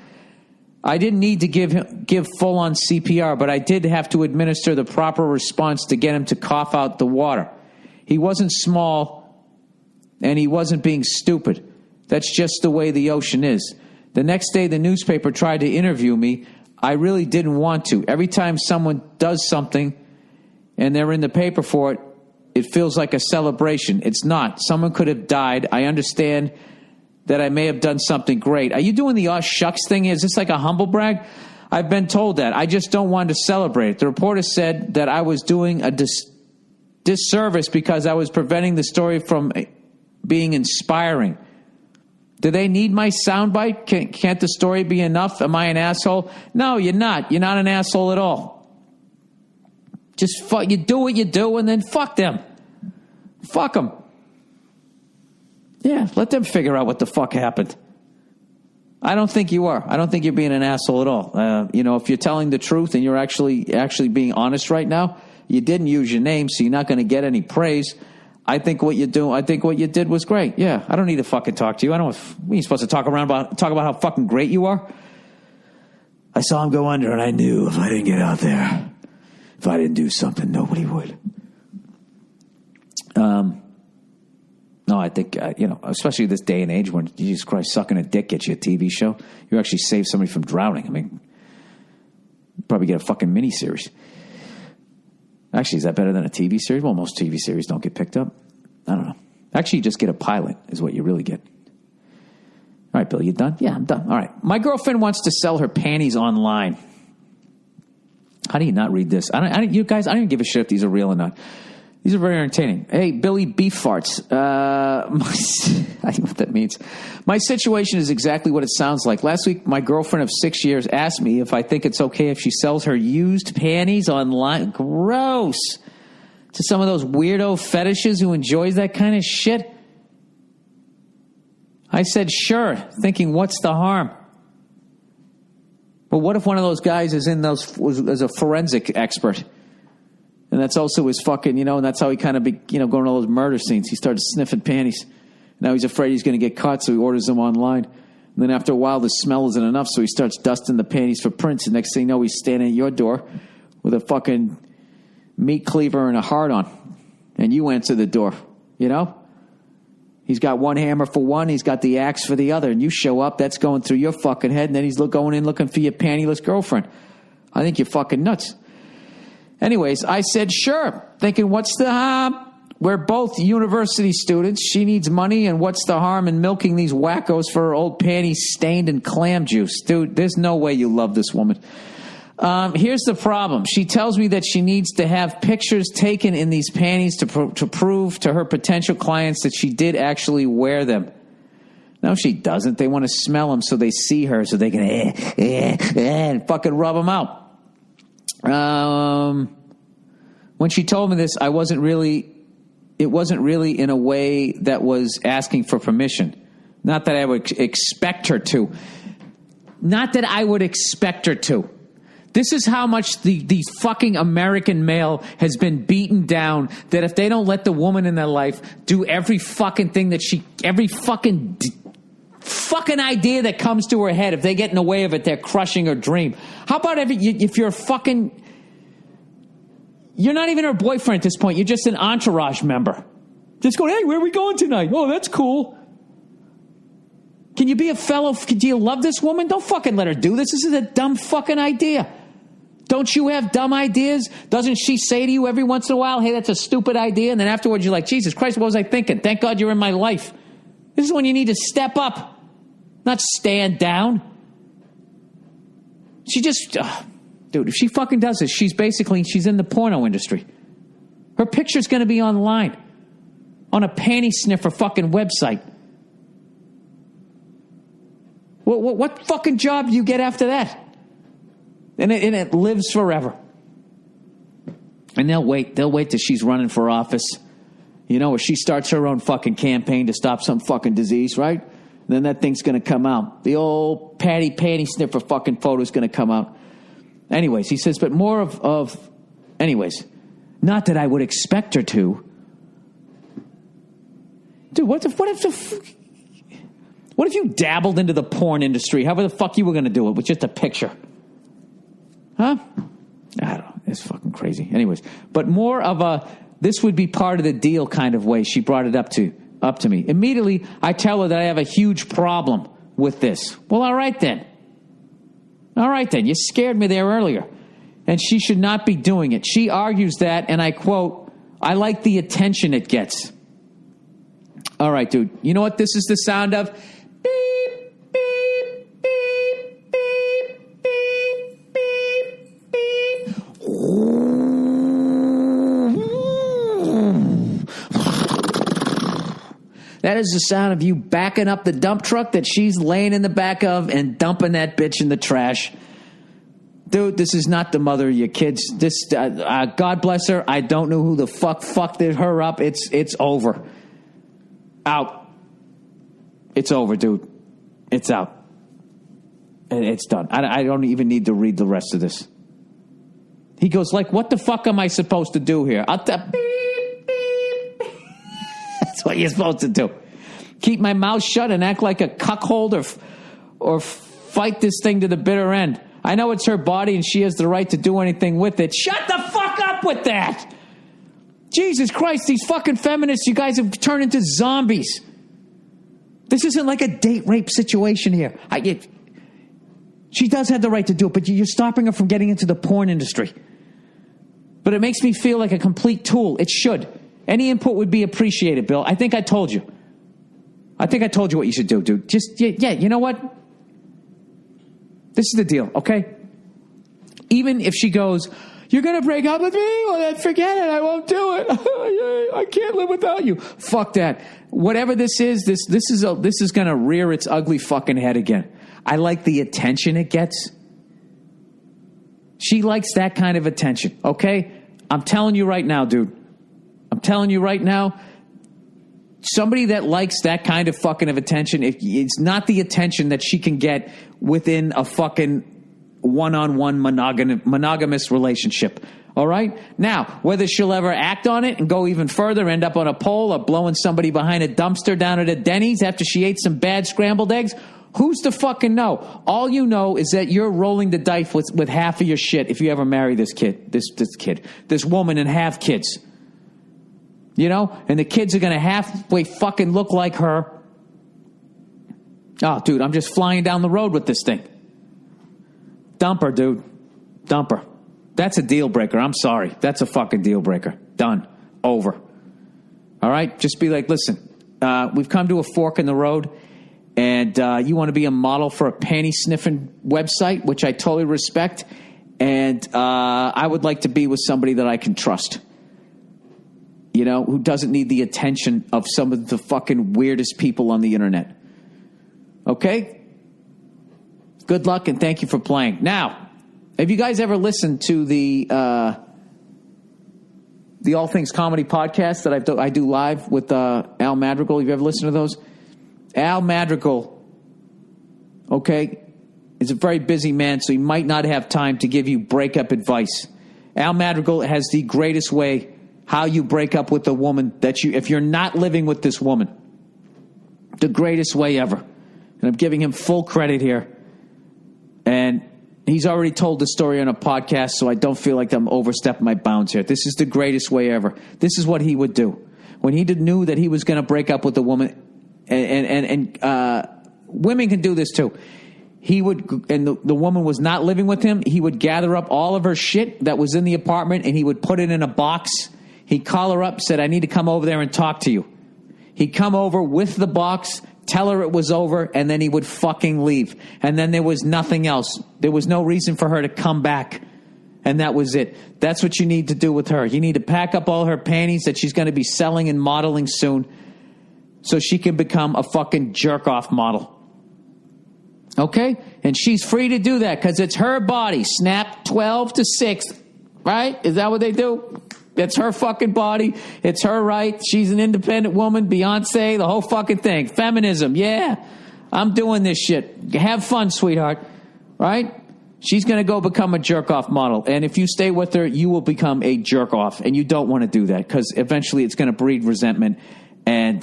I didn't need to give full-on CPR, but I did have to administer the proper response to get him to cough out the water. He wasn't small, and he wasn't being stupid. That's just the way the ocean is. The next day, the newspaper tried to interview me. I really didn't want to. Every time someone does something and they're in the paper for it, it feels like a celebration. It's not. Someone could have died. I understand that I may have done something great. Are you doing the aw shucks thing? Is this like a humble brag? I've been told that. I just don't want to celebrate it. The reporter said that I was doing a disservice because I was preventing the story from being inspiring. Do they need my soundbite? Can't the story be enough? Am I an asshole? No, you're not. You're not an asshole at all. Just you do what you do and then fuck them. Fuck them. Yeah, let them figure out what the fuck happened. I don't think you are. I don't think you're being an asshole at all. If you're telling the truth and you're actually being honest right now, you didn't use your name, so you're not going to get any praise. I think what you did was great. Yeah, I don't need to fucking talk to you. I don't. We ain't supposed to talk about how fucking great you are. I saw him go under, and I knew if I didn't get out there, if I didn't do something, nobody would. No, I think, especially this day and age when, Jesus Christ, sucking a dick gets you a TV show. You actually save somebody from drowning. I mean, probably get a fucking miniseries. Actually, is that better than a TV series? Well, most TV series don't get picked up. I don't know. Actually, you just get a pilot is what you really get. All right, Bill, you done? Yeah, I'm done. All right. My girlfriend wants to sell her panties online. How do you not read this? You guys, I don't even give a shit if these are real or not. These are very entertaining. Hey, Billy Beef Farts. I don't know what that means. My situation is exactly what it sounds like. Last week, my girlfriend of 6 years asked me if I think it's okay if she sells her used panties online. Gross. To some of those weirdo fetishes who enjoys that kind of shit. I said, sure, thinking, what's the harm? But what if one of those guys is as a forensic expert? And that's also his fucking, and that's how he kind of going to all those murder scenes. He started sniffing panties. Now he's afraid he's going to get caught, so he orders them online. And then after a while, the smell isn't enough, so he starts dusting the panties for prints. And next thing you know, he's standing at your door with a fucking meat cleaver and a hard-on. And you answer the door, He's got one hammer for one, he's got the axe for the other. And you show up, that's going through your fucking head, and then he's going in looking for your pantyless girlfriend. I think you're fucking nuts. Anyways, I said, sure, thinking, what's the harm? We're both university students. She needs money, and what's the harm in milking these wackos for her old panties stained in clam juice? Dude, there's no way you love this woman. Here's the problem. She tells me that she needs to have pictures taken in these panties to prove to her potential clients that she did actually wear them. No, she doesn't. They want to smell them so they see her so they can and fucking rub them out. When she told me this, it wasn't really in a way that was asking for permission. Not that I would expect her to. This is how much the fucking American male has been beaten down, that if they don't let the woman in their life do every fucking thing every fucking idea that comes to her head, if they get in the way of it, they're crushing her dream. How about if you're fucking... You're not even her boyfriend at this point. You're just an entourage member. Just going, hey, where are we going tonight? Oh, that's cool. Can you be a fellow? Do you love this woman? Don't fucking let her do this. This is a dumb fucking idea. Don't you have dumb ideas? Doesn't she say to you every once in a while, hey, that's a stupid idea? And then afterwards you're like, Jesus Christ, what was I thinking? Thank God you're in my life. This is when you need to step up, not stand down. She just... Dude, if she fucking does this, she's in the porno industry. Her picture's going to be online on a panty sniffer fucking website. What fucking job do you get after that? And it lives forever. And they'll wait till she's running for office. Or she starts her own fucking campaign to stop some fucking disease, right? And then that thing's going to come out. The old panty sniffer fucking photo's going to come out. Anyways, he says, but more anyways, not that I would expect her to. Dude, what What if you dabbled into the porn industry? However the fuck you were going to do it with just a picture? Huh? I don't know. It's fucking crazy. Anyways, but more of a, this would be part of the deal kind of way she brought it up to me. Immediately, I tell her that I have a huge problem with this. Well, all right then. All right then. You scared me there earlier. And she should not be doing it. She argues that, and I quote, I like the attention it gets. All right, dude. You know what this is the sound of? Beep, beep, beep, beep, beep, beep, beep. That is the sound of you backing up the dump truck that she's laying in the back of and dumping that bitch in the trash. Dude, this is not the mother of your kids. This, God bless her. I don't know who the fucked her up. It's over. Out. It's over, dude. It's out. It's done. I don't even need to read the rest of this. He goes like, what the fuck am I supposed to do here? Beep, beep. That's what you're supposed to do. Keep my mouth shut and act like a cuckold or fight this thing to the bitter end. I know it's her body and she has the right to do anything with it. Shut the fuck up with that! Jesus Christ, these fucking feminists, you guys have turned into zombies. This isn't like a date rape situation here. She does have the right to do it, but you're stopping her from getting into the porn industry. But it makes me feel like a complete tool. It should. Any input would be appreciated, Bill. I think I told you. I think I told you what you should do, dude. Just, yeah, you know what? This is the deal, okay? Even if she goes, you're going to break up with me? Well, then forget it. I won't do it. I can't live without you. Fuck that. Whatever this is going to rear its ugly fucking head again. I like the attention it gets. She likes that kind of attention, okay? I'm telling you right now, dude. I'm telling you right now, somebody that likes that kind of fucking of attention, it's not the attention that she can get within a fucking one-on-one monogamous relationship. All right? Now, whether she'll ever act on it and go even further, end up on a pole or blowing somebody behind a dumpster down at a Denny's after she ate some bad scrambled eggs, who's to fucking know? All you know is that you're rolling the dice with half of your shit if you ever marry this woman and have kids. You know? And the kids are going to halfway fucking look like her. Oh, dude, I'm just flying down the road with this thing. Dump her, dude. Dump her. That's a deal breaker. I'm sorry. That's a fucking deal breaker. Done. Over. All right? Just be like, listen, we've come to a fork in the road, and you want to be a model for a panty-sniffing website, which I totally respect, and I would like to be with somebody that I can trust. You know, who doesn't need the attention of some of the fucking weirdest people on the internet. Okay? Good luck and thank you for playing. Now, have you guys ever listened to the All Things Comedy podcast that I do live with Al Madrigal? Have you ever listened to those? Al Madrigal, okay, is a very busy man, so he might not have time to give you breakup advice. Al Madrigal has the greatest way how you break up with a woman if you're not living with this woman. The greatest way ever. And I'm giving him full credit here. And he's already told the story on a podcast, so I don't feel like I'm overstepping my bounds here. This is the greatest way ever. This is what he would do. When he knew that he was going to break up with a woman, and women can do this too. He would, and the woman was not living with him, he would gather up all of her shit that was in the apartment, and he would put it in a box. He'd call her up, said, I need to come over there and talk to you. He'd come over with the box, tell her it was over, and then he would fucking leave. And then there was nothing else. There was no reason for her to come back. And that was it. That's what you need to do with her. You need to pack up all her panties that she's going to be selling and modeling soon so she can become a fucking jerk-off model. Okay? And she's free to do that because it's her body. Snap 12 to 6. Right? Is that what they do? It's her fucking body. It's her right. She's an independent woman. Beyonce, the whole fucking thing. Feminism. Yeah. I'm doing this shit. Have fun, sweetheart. Right? She's going to go become a jerk-off model. And if you stay with her, you will become a jerk-off. And you don't want to do that because eventually it's going to breed resentment. And,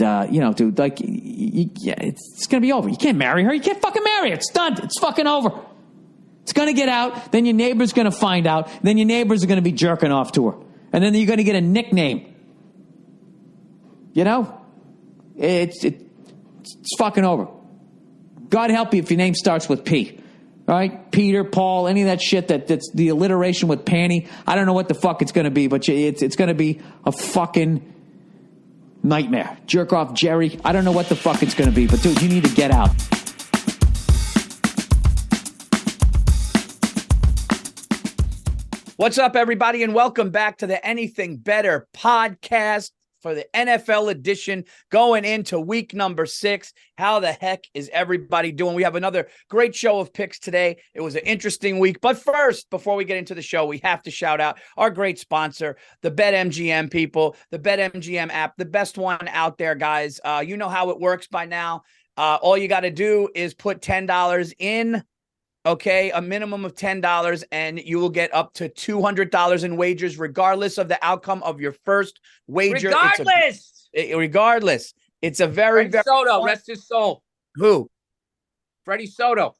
dude, like, it's going to be over. You can't marry her. You can't fucking marry her. It's done. It's fucking over. It's going to get out. Then your neighbor's going to find out. Then your neighbors are going to be jerking off to her. And then you're going to get a nickname. You know? It's fucking over. God help you if your name starts with P. All right? Peter, Paul, any of that shit that's the alliteration with panty. I don't know what the fuck it's going to be, but it's going to be a fucking nightmare. Jerk off Jerry. I don't know what the fuck it's going to be, but dude, you need to get out. What's up, everybody, and welcome back to the Anything Better podcast for the NFL edition going into week number 6. How the heck is everybody doing? We have another great show of picks today. It was an interesting week. But first, before we get into the show, we have to shout out our great sponsor, the BetMGM people, the BetMGM app, the best one out there, guys. You know how it works by now. All you got to do is put $10 in. Okay, a minimum of $10, and you will get up to $200 in wagers, regardless of the outcome of your first wager. Regardless. It's a very, Freddie Soto, rest his soul. Who? Freddie Soto.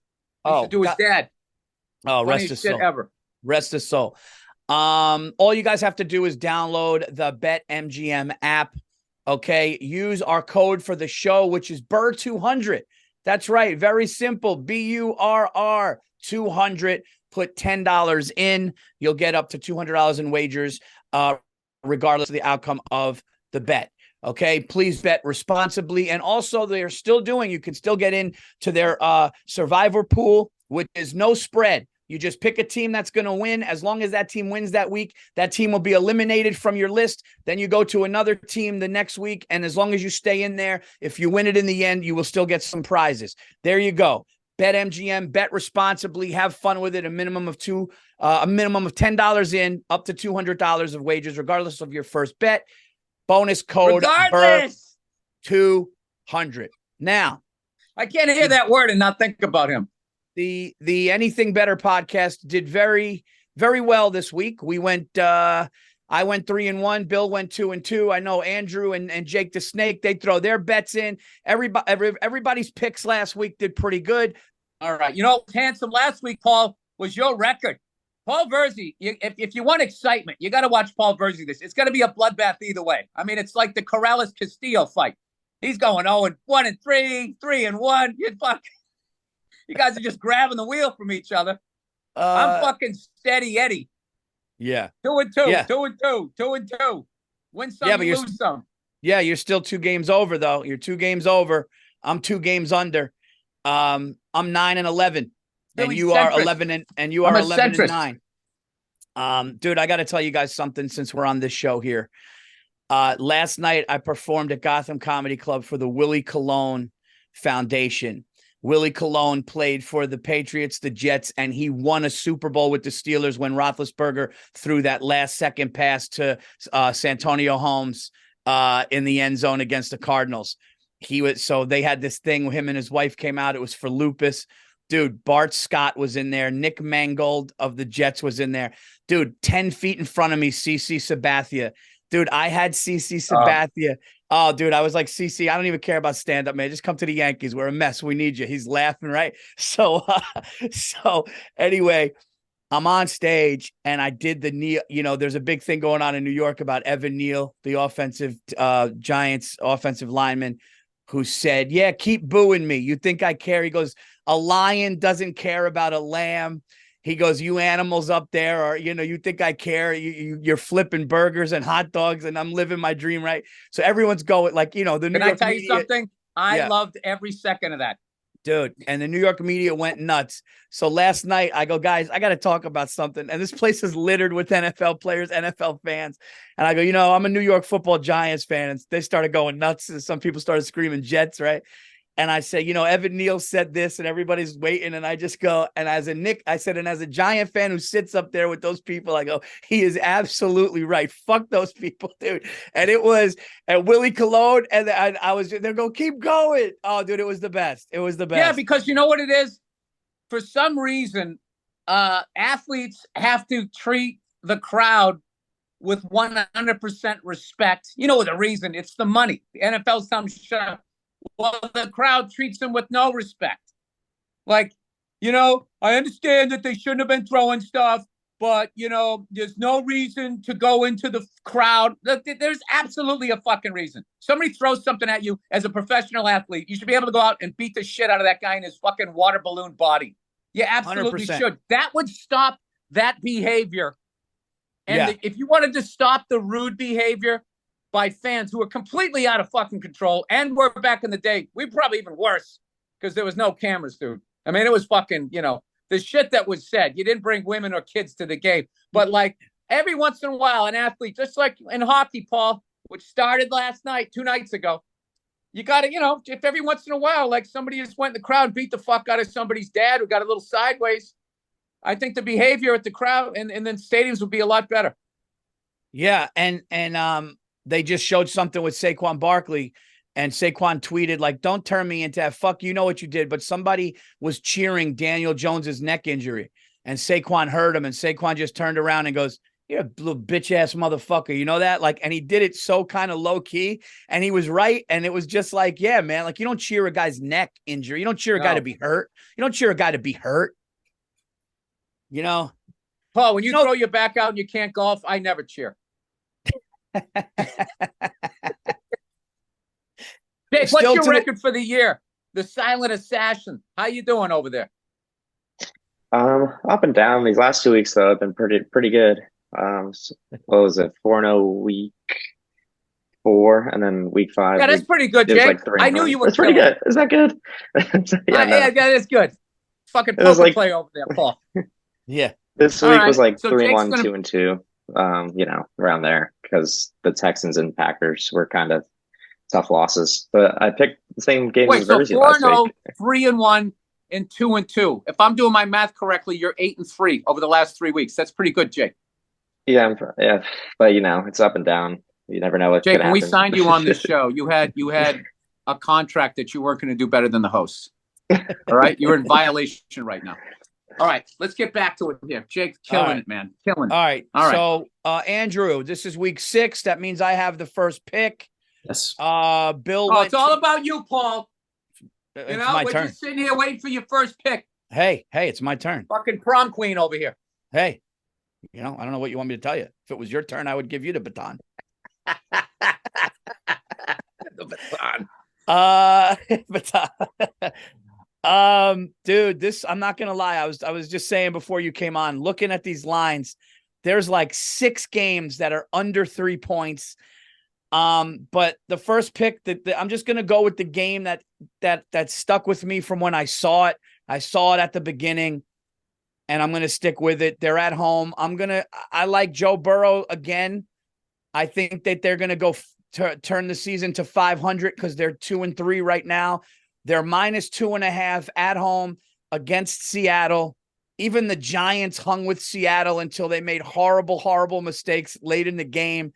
Used to do his dad. Oh, Funniest rest his shit soul. ever. Rest his soul. All you guys have to do is download the BetMGM app. Okay, use our code for the show, which is Burr200. That's right. Very simple. BURR 200. Put $10 in. You'll get up to $200 in wagers, regardless of the outcome of the bet. Okay. Please bet responsibly. And also, they're still doing, you can still get into their survivor pool, which is no spread. You just pick a team that's going to win. As long as that team wins that week, that team will be eliminated from your list. Then you go to another team the next week. And as long as you stay in there, if you win it in the end, you will still get some prizes. There you go. BetMGM, bet responsibly, have fun with it. A minimum of $10 in, up to $200 of wagers, regardless of your first bet. Bonus code BURR200. Now, I can't hear that word and not think about him. The Anything Better podcast did very, very well this week. We went, I went 3-1. Bill went 2-2. I know Andrew and Jake the Snake, they throw their bets in. Everybody's picks last week did pretty good. All right. You know, handsome last week, Paul, was your record. Paul Verzi, if you want excitement, you got to watch Paul Verzi this. It's going to be a bloodbath either way. I mean, it's like the Corrales-Castillo fight. He's going 0-1 and 3, 3-1. You guys are just grabbing the wheel from each other. I'm fucking steady Eddie. Yeah. 2-2, Yeah. 2-2, 2-2. Win some, you lose some. Yeah, you're still 2 games over, though. You're 2 games over. I'm 2 games under. I'm 9-11. And you are 11 and you are 11-9. Dude, I got to tell you guys something since we're on this show here. Last night I performed at Gotham Comedy Club for the Willie Colon Foundation. Willie Colon played for the Patriots, the Jets, and he won a Super Bowl with the Steelers when Roethlisberger threw that last-second pass to Santonio Holmes in the end zone against the Cardinals. So they had this thing. Him and his wife came out. It was for lupus. Dude, Bart Scott was in there. Nick Mangold of the Jets was in there. Dude, 10 feet in front of me, CC Sabathia. Dude, I had CC Sabathia. Oh, dude, I was like, CC, I don't even care about stand-up, man. Just come to the Yankees. We're a mess. We need you. He's laughing, right? So anyway, I'm on stage, and I did the knee. You know, there's a big thing going on in New York about Evan Neal, the offensive Giants offensive lineman, who said, yeah, keep booing me. You think I care? He goes, a lion doesn't care about a lamb. He goes, you animals up there are, you think I care? You're flipping burgers and hot dogs, and I'm living my dream, right? So everyone's going the New York media. Can I tell you something? I loved every second of that. Dude, and the New York media went nuts. So last night I go, guys, I got to talk about something. And this place is littered with NFL players, NFL fans. And I go, I'm a New York Football Giants fan. And they started going nuts. And some people started screaming Jets, right? And I said, Evan Neal said this, and everybody's waiting. And I just go, and as a Giant fan who sits up there with those people, I go, he is absolutely right. Fuck those people, dude. And it was at Willie Colon, and they're going, keep going. Oh, dude, it was the best. It was the best. Yeah, because you know what it is? For some reason, athletes have to treat the crowd with 100% respect. You know the reason? It's the money. The NFL's telling them to shut up. Well, the crowd treats them with no respect. Like, I understand that they shouldn't have been throwing stuff, but, there's no reason to go into the crowd. There's absolutely a fucking reason. Somebody throws something at you as a professional athlete, you should be able to go out and beat the shit out of that guy in his fucking water balloon body. You absolutely 100%. should. That would stop that behavior. And if you wanted to stop the rude behavior by fans who are completely out of fucking control, and we're back in the day, we probably even worse because there was no cameras, dude. I mean, it was fucking, the shit that was said. You didn't bring women or kids to the game. But like every once in a while, an athlete, just like in hockey, Paul, which started last night, 2 nights ago, you got to, if every once in a while, like somebody just went in the crowd and beat the fuck out of somebody's dad who got a little sideways, I think the behavior at the crowd and then stadiums would be a lot better. Yeah, and they just showed something with Saquon Barkley, and Saquon tweeted, like, don't turn me into that. Fuck, you know what you did. But somebody was cheering Daniel Jones's neck injury, and Saquon heard him, and Saquon just turned around and goes, you're a little bitch-ass motherfucker. You know that? Like, and he did it so kind of low-key, and he was right, and it was just like, yeah, man, like, you don't cheer a guy's neck injury. You don't cheer a guy to be hurt. You don't cheer a guy to be hurt. Paul, when you throw your back out and you can't golf, I never cheer. Jake, what's your record for the year? The silent assassin. How you doing over there? Up and down. These last 2 weeks though have been pretty good. What was it? 4-0 week 4, and then week 5. Yeah, that's pretty good, Jake. Like 3 I knew you were. That's pretty good. Is that good? Yeah, that is good. Fucking poker play over there, Paul. Yeah. This week was like so 3-1, 2-2. Around there because the Texans and Packers were kind of tough losses. But I picked the same game as Verzi last week. 3-1, and 2-2. If I'm doing my math correctly, you're 8-3 over the last 3 weeks. That's pretty good, Jake. Yeah, but it's up and down. You never know what's going to happen. Jake, when we signed you on this show, you had a contract that you weren't going to do better than the hosts. All right, you're in violation right now. All right, let's get back to it here. Jake's killing it, man. Killing it. All right. So, Andrew, this is week 6. That means I have the first pick. Yes. Bill. Oh, it's all about you, Paul. It's my we're turn. Just sitting here waiting for your first pick. Hey, it's my turn. Fucking prom queen over here. Hey, I don't know what you want me to tell you. If it was your turn, I would give you the baton. The baton. Dude, I'm not gonna lie. I was just saying before you came on, looking at these lines, there's like 6 games that are under 3 points. But the first pick I'm just gonna go with the game that stuck with me from when I saw it. I saw it at the beginning, and I'm gonna stick with it. They're at home. I like Joe Burrow again. I think that they're gonna go turn the season to 500 because they're 2-3 right now. They're -2.5 at home against Seattle. Even the Giants hung with Seattle until they made horrible, horrible mistakes late in the game.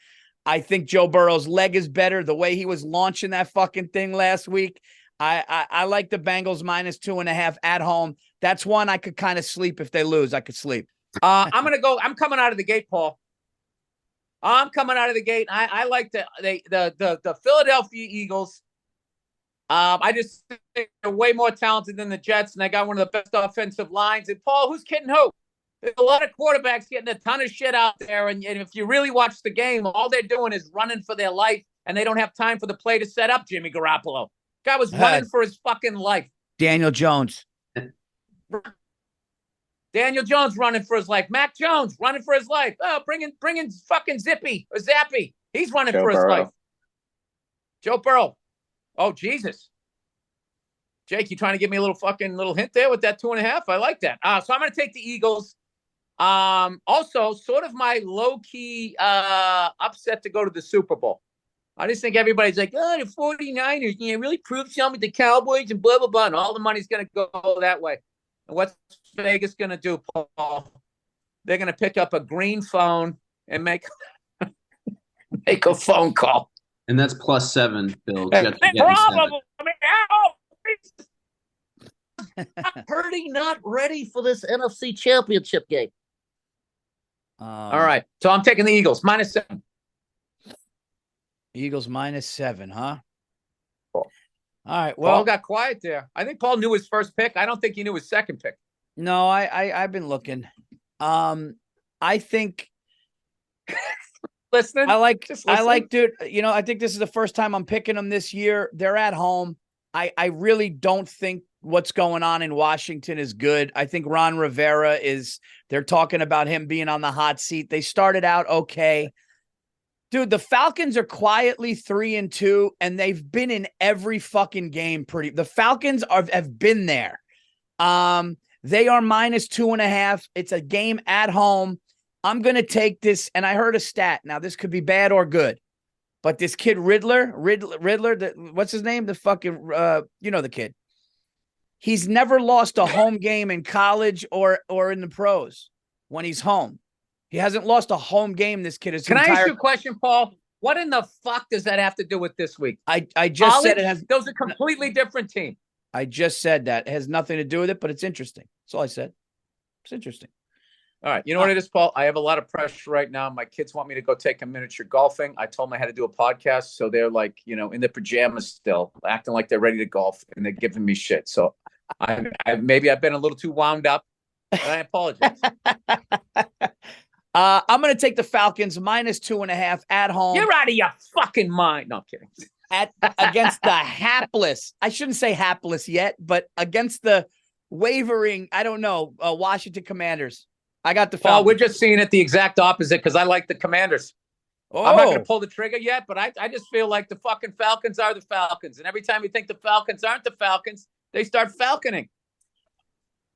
I think Joe Burrow's leg is better. The way he was launching that fucking thing last week. I like the Bengals -2.5 at home. That's one I could kind of sleep if they lose. I could sleep. I'm coming out of the gate, Paul. I'm coming out of the gate. I like the Philadelphia Eagles. I just think they're way more talented than the Jets, and they got one of the best offensive lines. And Paul, who's kidding who? There's a lot of quarterbacks getting a ton of shit out there, and if you really watch the game, all they're doing is running for their life, and they don't have time for the play to set up Jimmy Garoppolo. Guy was running for his fucking life. Daniel Jones. Daniel Jones running for his life. Mac Jones running for his life. Oh, bring in fucking Zippy or Zappy. He's running for his life. Joe Burrow. Oh, Jesus. Jake, you trying to give me a little hint there with that 2.5? I like that. So I'm going to take the Eagles. Also, sort of my low-key upset to go to the Super Bowl. I just think everybody's like, oh, the 49ers, really prove something with the Cowboys and blah, blah, blah. And all the money's going to go that way. And what's Vegas going to do, Paul? They're going to pick up a green phone and make a phone call. And that's +7, Bill. Problem. Purdy not ready for this NFC Championship game. All right. So I'm taking the Eagles -7. Eagles -7, huh? Cool. All right. Well, Paul got quiet there. I think Paul knew his first pick. I don't think he knew his second pick. no, I've been looking. I think Listening. I like, listening. dude, I think this is the first time I'm picking them this year. They're at home. I really don't think what's going on in Washington is good. I think Ron Rivera they're talking about him being on the hot seat. They started out okay. Dude, the Falcons are quietly 3-2, and they've been in every fucking game the Falcons have been there. They are -2.5. It's a game at home. I'm going to take this, and I heard a stat. Now, this could be bad or good, but this kid Riddler, what's his name? The fucking, the kid. He's never lost a home game in college or in the pros when he's home. He hasn't lost a home game, this kid. Can I ask you a question, Paul? What in the fuck does that have to do with this week? I just college? Said it has. Those are completely different team. I just said that. It has nothing to do with it, but it's interesting. That's all I said. It's interesting. All right. You know what it is, Paul? I have a lot of pressure right now. My kids want me to go take a miniature golfing. I told them I had to do a podcast. So they're like, in their pajamas still, acting like they're ready to golf, and they're giving me shit. So maybe I've been a little too wound up, and I apologize. I'm going to take the Falcons -2.5 at home. You're out of your fucking mind. No, I'm kidding. Against the hapless, I shouldn't say hapless yet, but against the wavering, I don't know, Washington Commanders. I got the Falcons. Oh, we're just seeing it the exact opposite because I like the Commanders. Oh. I'm not going to pull the trigger yet, but I just feel like the fucking Falcons are the Falcons. And every time you think the Falcons aren't the Falcons, they start falconing.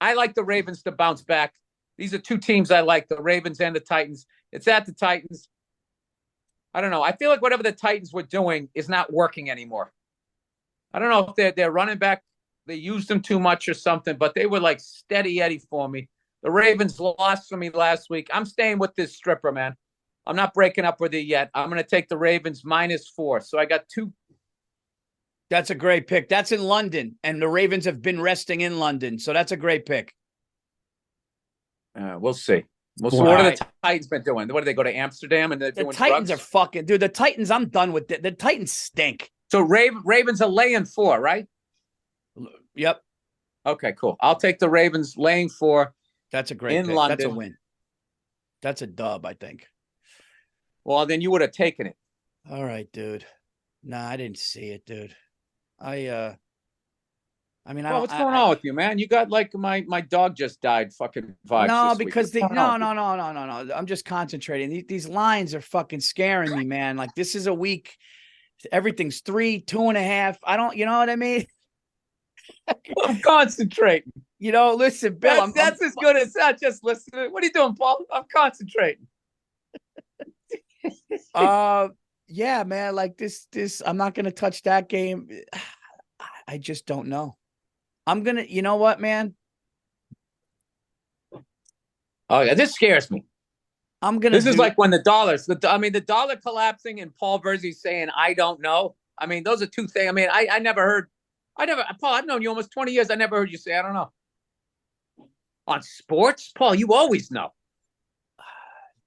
I like the Ravens to bounce back. These are two teams I like, the Ravens and the Titans. It's at the Titans. I don't know. I feel like whatever the Titans were doing is not working anymore. I don't know if they're running back. They used them too much or something, but they were like steady Eddie for me. The Ravens lost for me last week. I'm staying with this stripper, man. I'm not breaking up with it yet. I'm going to take the Ravens -4. So I got 2. That's a great pick. That's in London, and the Ravens have been resting in London. So that's a great pick. We'll see. What are the Titans been doing? What do they go to Amsterdam and they're doing drugs? The Titans are fucking, dude. The Titans, I'm done with it. The Titans stink. So Ravens are laying 4, right? Yep. Okay, cool. I'll take the Ravens laying 4. That's a great pick. London. That's a win. That's a dub, I think. Well, then you would have taken it. All right, dude. Nah, I didn't see it, dude. What's going on with you, man? You got like my dog just died. Fucking vibes. No, because no. I'm just concentrating. These lines are fucking scaring me, man. Like this is a week. Everything's 3, 2.5. I don't. You know what I mean? I'm concentrating. Listen, Bill. That's as good as that. Just listening. What are you doing, Paul? I'm concentrating. Yeah, man. Like this. I'm not gonna touch that game. I just don't know. I'm going to, you know what, man? Oh, yeah, this scares me. This is like when the dollar collapsing and Paul Verzi saying, I don't know. I mean, those are two things. I mean, Paul, I've known you almost 20 years. I never heard you say, I don't know. On sports, Paul, you always know.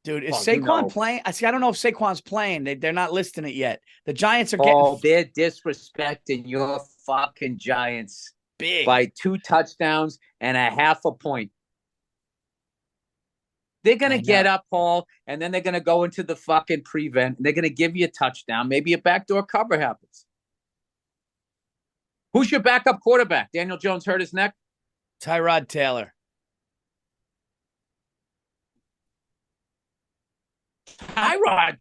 Dude, is Saquon playing? I don't know if Saquon's playing. They're not listing it yet. The Giants are getting... they're disrespecting your fucking Giants. Big. By 2 touchdowns and a half a point. They're going to get up, Paul, and then they're going to go into the fucking prevent. And they're going to give you a touchdown. Maybe a backdoor cover happens. Who's your backup quarterback? Daniel Jones hurt his neck? Tyrod Taylor. Tyrod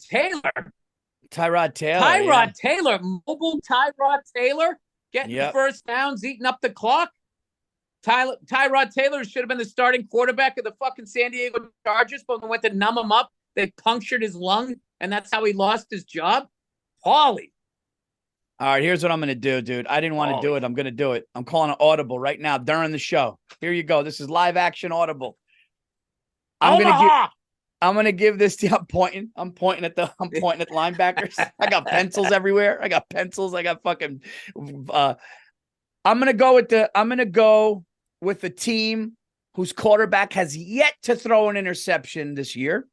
Taylor? Mobile Tyrod Taylor? Getting first downs, eating up the clock. Tyrod Taylor should have been the starting quarterback of the fucking San Diego Chargers, but when they went to numb him up, they punctured his lung, and that's how he lost his job. Paulie. All right, here's what I'm going to do, dude. I didn't want to do it. I'm going to do it. I'm calling an audible right now during the show. Here you go. This is live action audible. I'm going to give this to I'm pointing at linebackers. I got pencils everywhere. I got fucking I'm going to go with the team whose quarterback has yet to throw an interception this year.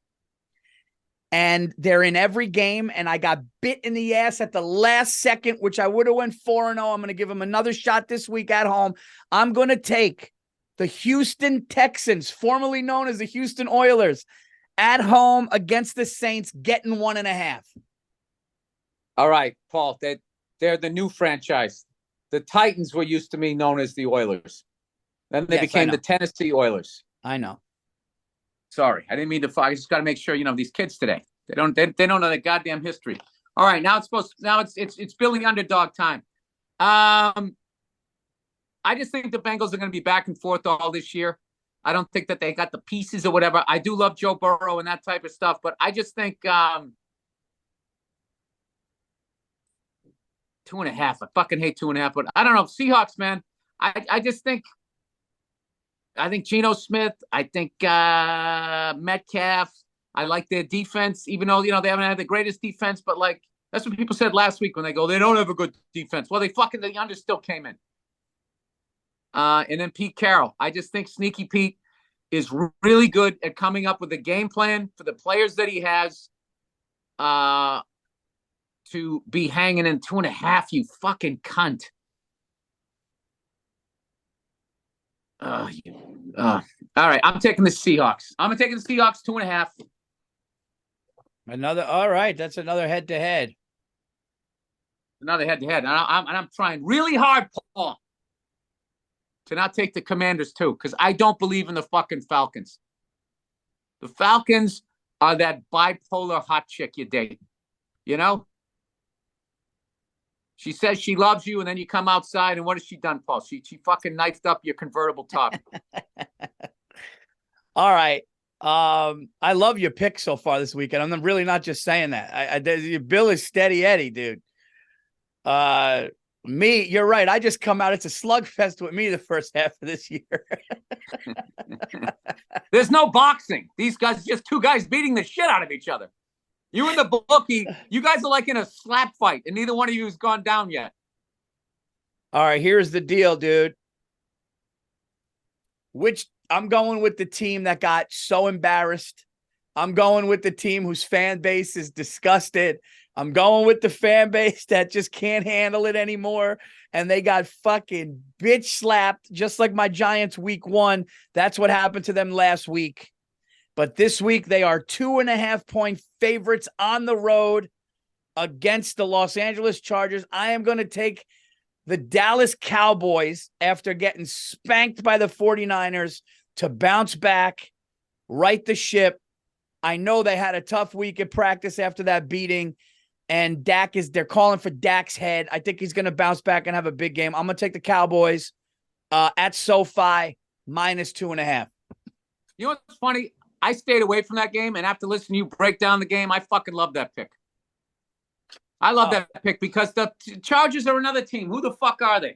and they're in every game, and I got bit in the ass at the last second, which I would have went 4-0. I'm going to give them another shot this week at home. I'm going to take the Houston Texans, formerly known as the Houston Oilers, at home against the Saints, getting 1.5. All right, Paul, they're the new franchise. The Titans were used to be known as the Oilers. Then they became the Tennessee Oilers. I know. Sorry, I didn't mean to. I just got to make sure these kids today. They don't know the goddamn history. All right, now it's Billy Underdog time. I just think the Bengals are going to be back and forth all this year. I don't think that they got the pieces or whatever. I do love Joe Burrow and that type of stuff, but I just think 2.5. I fucking hate 2.5, but I don't know. Seahawks, man. I just think. I think Geno Smith. I think Metcalf. I like their defense, even though they haven't had the greatest defense. But that's what people said last week when they don't have a good defense. Well, the under still came in. And then Pete Carroll. I just think Sneaky Pete is really good at coming up with a game plan for the players that he has. To be hanging in 2.5, you fucking cunt. All right, I'm taking the Seahawks. I'm taking the Seahawks 2.5. All right, that's another head-to-head. Another head-to-head. And I'm trying really hard, Paul, to not take the Commanders too, because I don't believe in the fucking Falcons. The Falcons are that bipolar hot chick you date. She says she loves you, and then you come outside, and what has she done, Paul? She fucking knifed up your convertible top. All right. I love your pick so far this weekend. I'm really not just saying that. Bill is steady Eddie, dude. Me, you're right. I just come out. It's a slugfest with me the first half of this year. There's no boxing. These guys, just two guys beating the shit out of each other. You and the bookie, you guys are like in a slap fight, and neither one of you has gone down yet. All right, here's the deal, dude. I'm going with the team that got so embarrassed. I'm going with the team whose fan base is disgusted. I'm going with the fan base that just can't handle it anymore. And they got fucking bitch slapped, just like my Giants week 1. That's what happened to them last week. But this week, they are 2.5-point favorites on the road against the Los Angeles Chargers. I am going to take the Dallas Cowboys after getting spanked by the 49ers to bounce back, right the ship. I know they had a tough week at practice after that beating, and they're calling for Dak's head. I think he's going to bounce back and have a big game. I'm going to take the Cowboys at SoFi -2.5. You know what's funny? I stayed away from that game, and after listening to you break down the game, I fucking love that pick. I love that pick because the Chargers are another team. Who the fuck are they?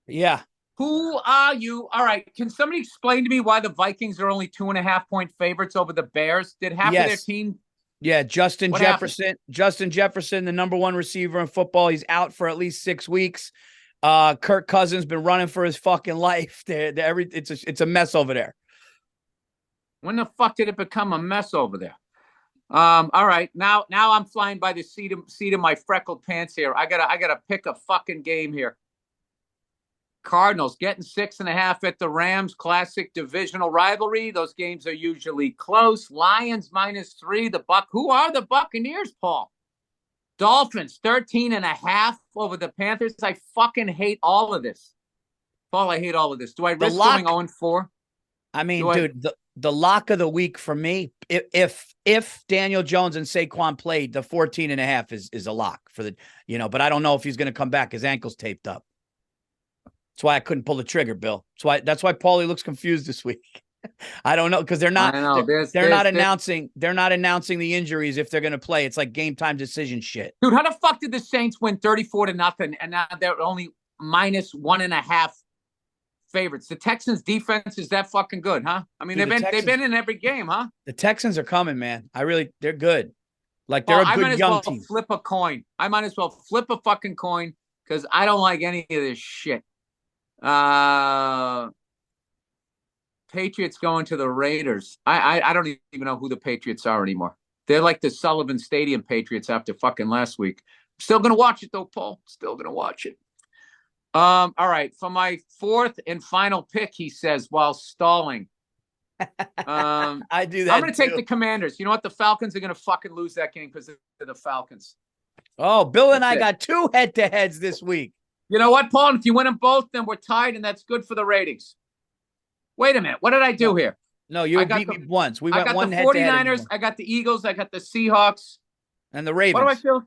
Yeah. Who are you? All right. Can somebody explain to me why the Vikings are only 2.5-point favorites over the Bears? Did half of their team? Yeah, Justin What Jefferson. happened? Justin Jefferson, the number 1 receiver in football. He's out for at least 6 weeks. Kirk Cousins been running for his fucking life. It's a mess over there. When the fuck did it become a mess over there? All right. Now I'm flying by the seat of my freckled pants here. I gotta pick a fucking game here. Cardinals getting 6.5 at the Rams. Classic divisional rivalry. Those games are usually close. Lions -3. Who are the Buccaneers, Paul? Dolphins 13.5 over the Panthers. I fucking hate all of this. Paul, I hate all of this. Do I risk going 0-4? I mean, dude, the lock of the week for me, if Daniel Jones and Saquon played, the 14.5 is a lock for the, but I don't know if he's going to come back. His ankle's taped up. That's why I couldn't pull the trigger, Bill. That's why Paulie looks confused this week. I don't know, because they're not announcing the injuries if they're going to play. It's like game time decision shit. Dude, how the fuck did the Saints win 34-0 and now they're only -1.5 favorites? The Texans defense is that fucking good, huh? I mean, Dude, they've been in every game, huh? The Texans are coming, man. They're good. Like, they're a good young team. Flip a coin. I might as well flip a fucking coin because I don't like any of this shit. Patriots going to the Raiders. I don't even know who the Patriots are anymore. They're like the Sullivan Stadium Patriots after fucking last week. Still going to watch it, though, Paul. Still going to watch it. All right. For my fourth and final pick, he says, while stalling. I do that. I'm going to take the Commanders. You know what? The Falcons are going to fucking lose that game because they're the Falcons. Oh, Bill and I got 2 head-to-heads this week. You know what, Paul? If you win them both, then we're tied, and that's good for the ratings. Wait a minute. What did I do here? No, you beat me once. We went one head-to-head. I got the 49ers. I got the Eagles. I got the Seahawks. And the Ravens. What do I feel?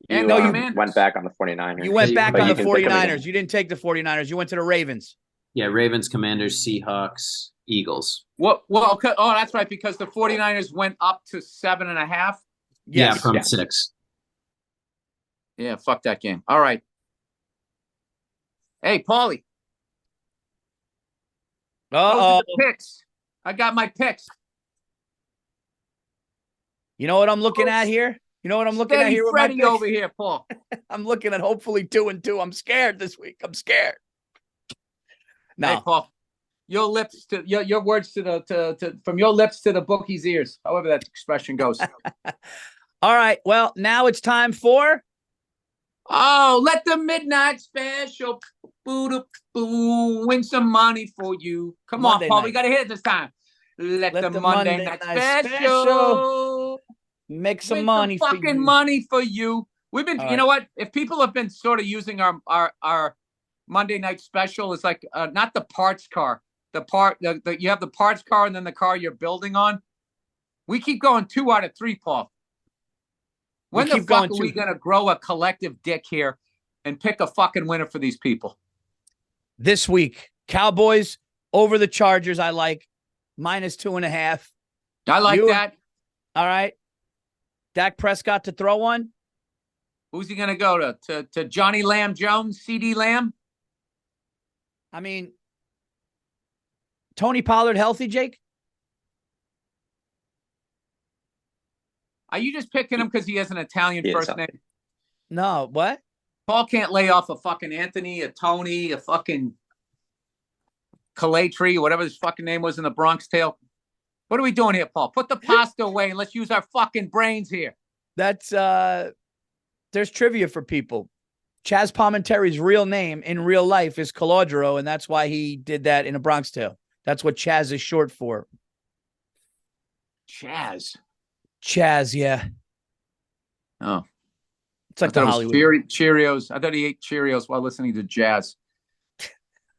You went back on the 49ers. You went back on the 49ers. You didn't take the 49ers. You went to the Ravens. Yeah, Ravens, Commanders, Seahawks, Eagles. Well, okay. Oh, that's right, because the 49ers went up to 7.5. Yes. Yeah, from 6. Yeah, fuck that game. All right. Hey, Paulie. Uh-oh. Picks. I got my picks. You know what I'm looking at here? You know what I'm looking at here with my picks? over here, Paul. I'm looking at hopefully 2-2. I'm scared this week. I'm scared. No, hey, Paul. Your lips to your words to from your lips to the bookie's ears. However that expression goes. All right. Well, now it's time for. Oh, let the midnight special win some money for you. Come on, Paul. We got to hit it this time. Let the Monday night special make some money for you. Fucking money for you. We've been, you know what? If people have been sort of using our Monday night special as like not the parts car, you have the parts car and then the car you're building on. We keep going 2 out of 3, Paul. When the fuck are we going to grow a collective dick here and pick a fucking winner for these people? This week, Cowboys over the Chargers. I like -2.5. I like that. All right. Dak Prescott to throw one. Who's he going to go to Johnny Lamb Jones, CD Lamb? I mean, Tony Pollard healthy, Jake? Are you just picking him because he has an Italian first name? No, what? Paul can't lay off a fucking Anthony, a Tony, a fucking Calatri, whatever his fucking name was in the Bronx Tale. What are we doing here, Paul? Put the pasta away and let's use our fucking brains here. That's there's trivia for people. Chaz Palminteri's real name in real life is Calogero, and that's why he did that in a Bronx Tale. That's what Chaz is short for. Chaz, yeah. Oh. It's like the Hollywood. Cheerios. I thought he ate Cheerios while listening to jazz.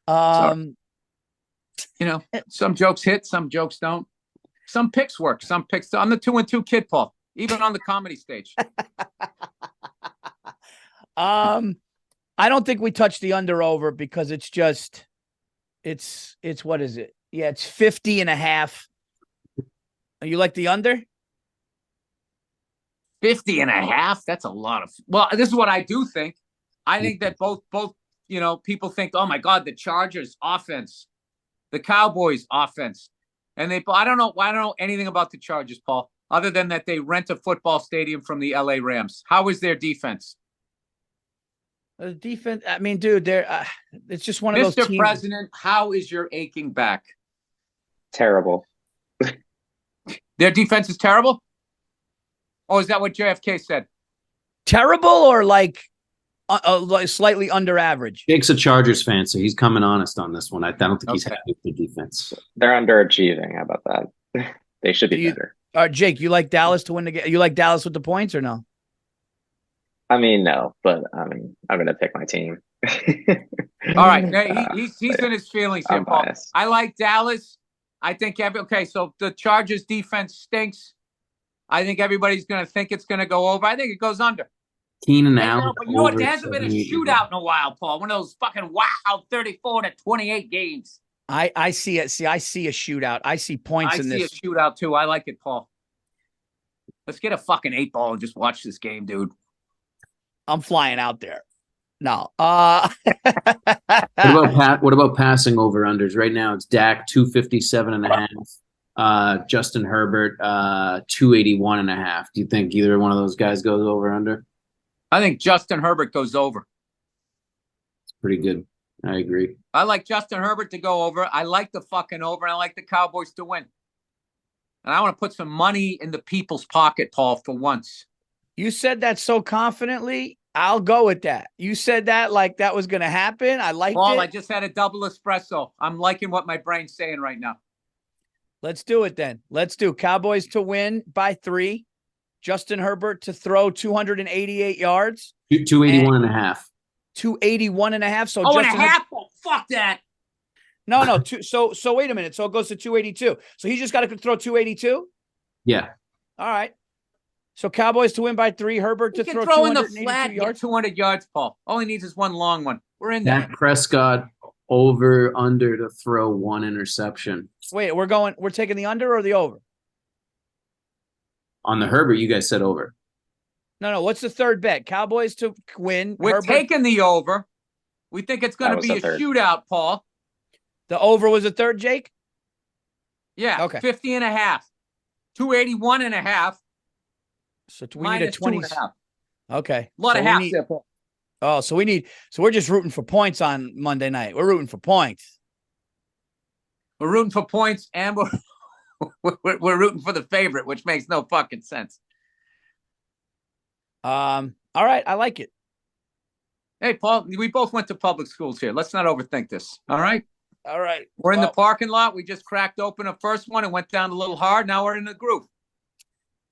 So, you know, some jokes hit, some jokes don't. Some picks work, some picks don't. I'm the 2-2 kid, Paul, even on the comedy stage. I don't think we touch the under over because it's what is it? Yeah, it's 50.5. You like the under? 50.5? That's a lot of. Well, this is what I do think. I think that both, people think, oh my God, the Chargers offense, the Cowboys offense, and I don't know anything about the Chargers, Paul, other than that they rent a football stadium from the LA Rams. How is their defense? The defense. I mean, dude, it's just one of those. Mr. President, how is your aching back? Terrible. Their defense is terrible? Oh, is that what JFK said? Terrible or like slightly under average? Jake's a Chargers fan, so he's coming honest on this one. I don't think he's happy with the defense. They're underachieving. How about that? They should be better. Jake, you like Dallas to win the game? You like Dallas with the points or no? I mean, no, but I'm going to pick my team. All right. He's in his feelings here, Paul. Biased. I like Dallas. I think so the Chargers defense stinks. I think everybody's going to think it's going to go over. I think it goes under. Keenan Allen. You know what? There hasn't been a shootout in a while, Paul. One of those fucking 34-28 games. I see it. See, I see a shootout. I see points in this. I see a shootout too. I like it, Paul. Let's get a fucking 8-ball and just watch this game, dude. I'm flying out there. No. What about passing over unders? Right now it's Dak 257.5. Justin Herbert 281.5. Do you think either one of those guys goes over under? I think Justin Herbert goes over. It's pretty good. I agree. I like Justin Herbert to go over. I like the fucking over. And I like the Cowboys to win. And I want to put some money in the people's pocket, Paul, for once. You said that so confidently. I'll go with that. You said that like that was going to happen. I liked Paul, it. I just had a double espresso. I'm liking what my brain's saying right now. Let's do it then. Let's do Cowboys to win by 3. Justin Herbert to throw 288 yards. 281 and a half. 281 and a half. So Justin and a half? Oh, fuck that. No. So wait a minute. So it goes to 282. So he just got to throw 282? Yeah. All right. So Cowboys to win by 3. Herbert to throw in the flat, yards. 200 yards, Paul. All he needs is one long one. We're in there. Dak Prescott over under to throw 1 interception. Wait, we're taking the under or the over? On the Herbert, you guys said over. No. What's the third bet? Cowboys to win. We're Herbert. taking the over. We think it's going to be a shootout, Paul. The over was a third, Jake? Yeah. Okay. 50 and a half. 281 and a half. So we need a 20. Okay. A lot of halves there, Paul. Oh, so we're just rooting for points on Monday night. We're rooting for points. We're rooting for points, and we're rooting for the favorite, which makes no fucking sense. All right, I like it. Hey, Paul, we both went to public schools here. Let's not overthink this. All right? All right. We're in the parking lot. We just cracked open a first one and went down a little hard. Now we're in the groove.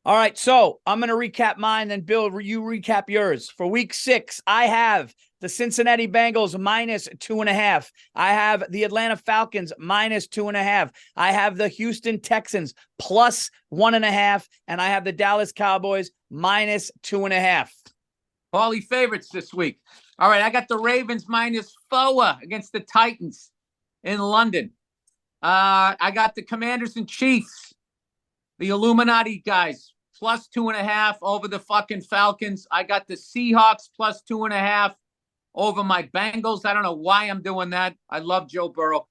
All right, so I'm going to recap mine, then Bill, you recap yours. For week 6, I have the Cincinnati Bengals -2.5. I have the Atlanta Falcons -2.5. I have the Houston Texans +1.5, and I have the Dallas Cowboys -2.5. Paulie favorites this week. All right, I got the Ravens -4 against the Titans in London. I got the Commanders and Chiefs, the Illuminati guys, +2.5 over the fucking Falcons. I got the Seahawks +2.5 over my Bengals. I don't know why I'm doing that. I love Joe Burrow.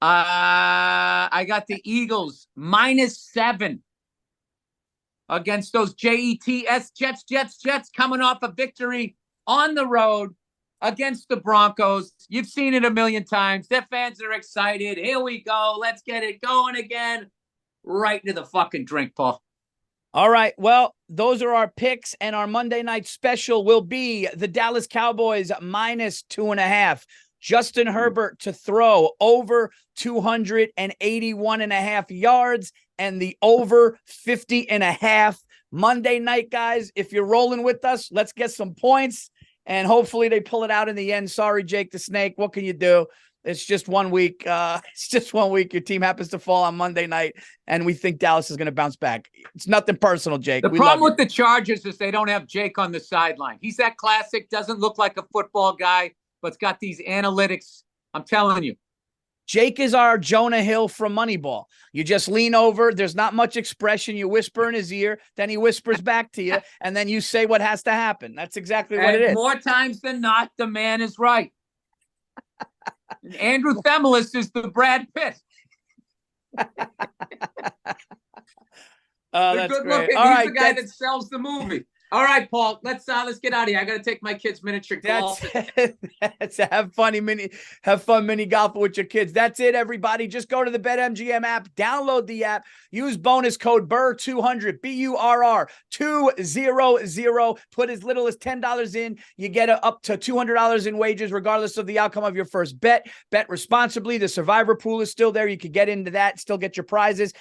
I got the Eagles -7 against those Jets coming off a victory on the road against the Broncos. You've seen it a million times. Their fans are excited. Here we go. Let's get it going again. Right into the fucking drink, Paul. All right. Well, those are our picks, and our Monday night special will be the Dallas Cowboys -2.5. Justin Herbert to throw over 281.5 yards and the over 50.5. Monday night, guys, if you're rolling with us, let's get some points, and hopefully they pull it out in the end. Sorry, Jake the Snake. What can you do? It's just 1 week. It's just 1 week. Your team happens to fall on Monday night, and we think Dallas is going to bounce back. It's nothing personal, Jake. The problem with the Chargers is they don't have Jake on the sideline. He's that classic, doesn't look like a football guy, but's got these analytics. I'm telling you. Jake is our Jonah Hill from Moneyball. You just lean over. There's not much expression. You whisper in his ear. Then he whispers back to you, and then you say what has to happen. That's exactly what it is. More times than not, the man is right. Andrew Themelis is the Brad Pitt. That's good great. looking. All He's right, the guy that sells the movie. All right, Paul. Let's get out of here. I got to take my kids miniature golf. That's have fun mini golf with your kids. That's it, everybody. Just go to the BetMGM app, download the app, use bonus code BURR200 BURR 200. Put as little as $10 in. You get up to $200 in wages, regardless of the outcome of your first bet. Bet responsibly. The survivor pool is still there. You could get into that, still get your prizes.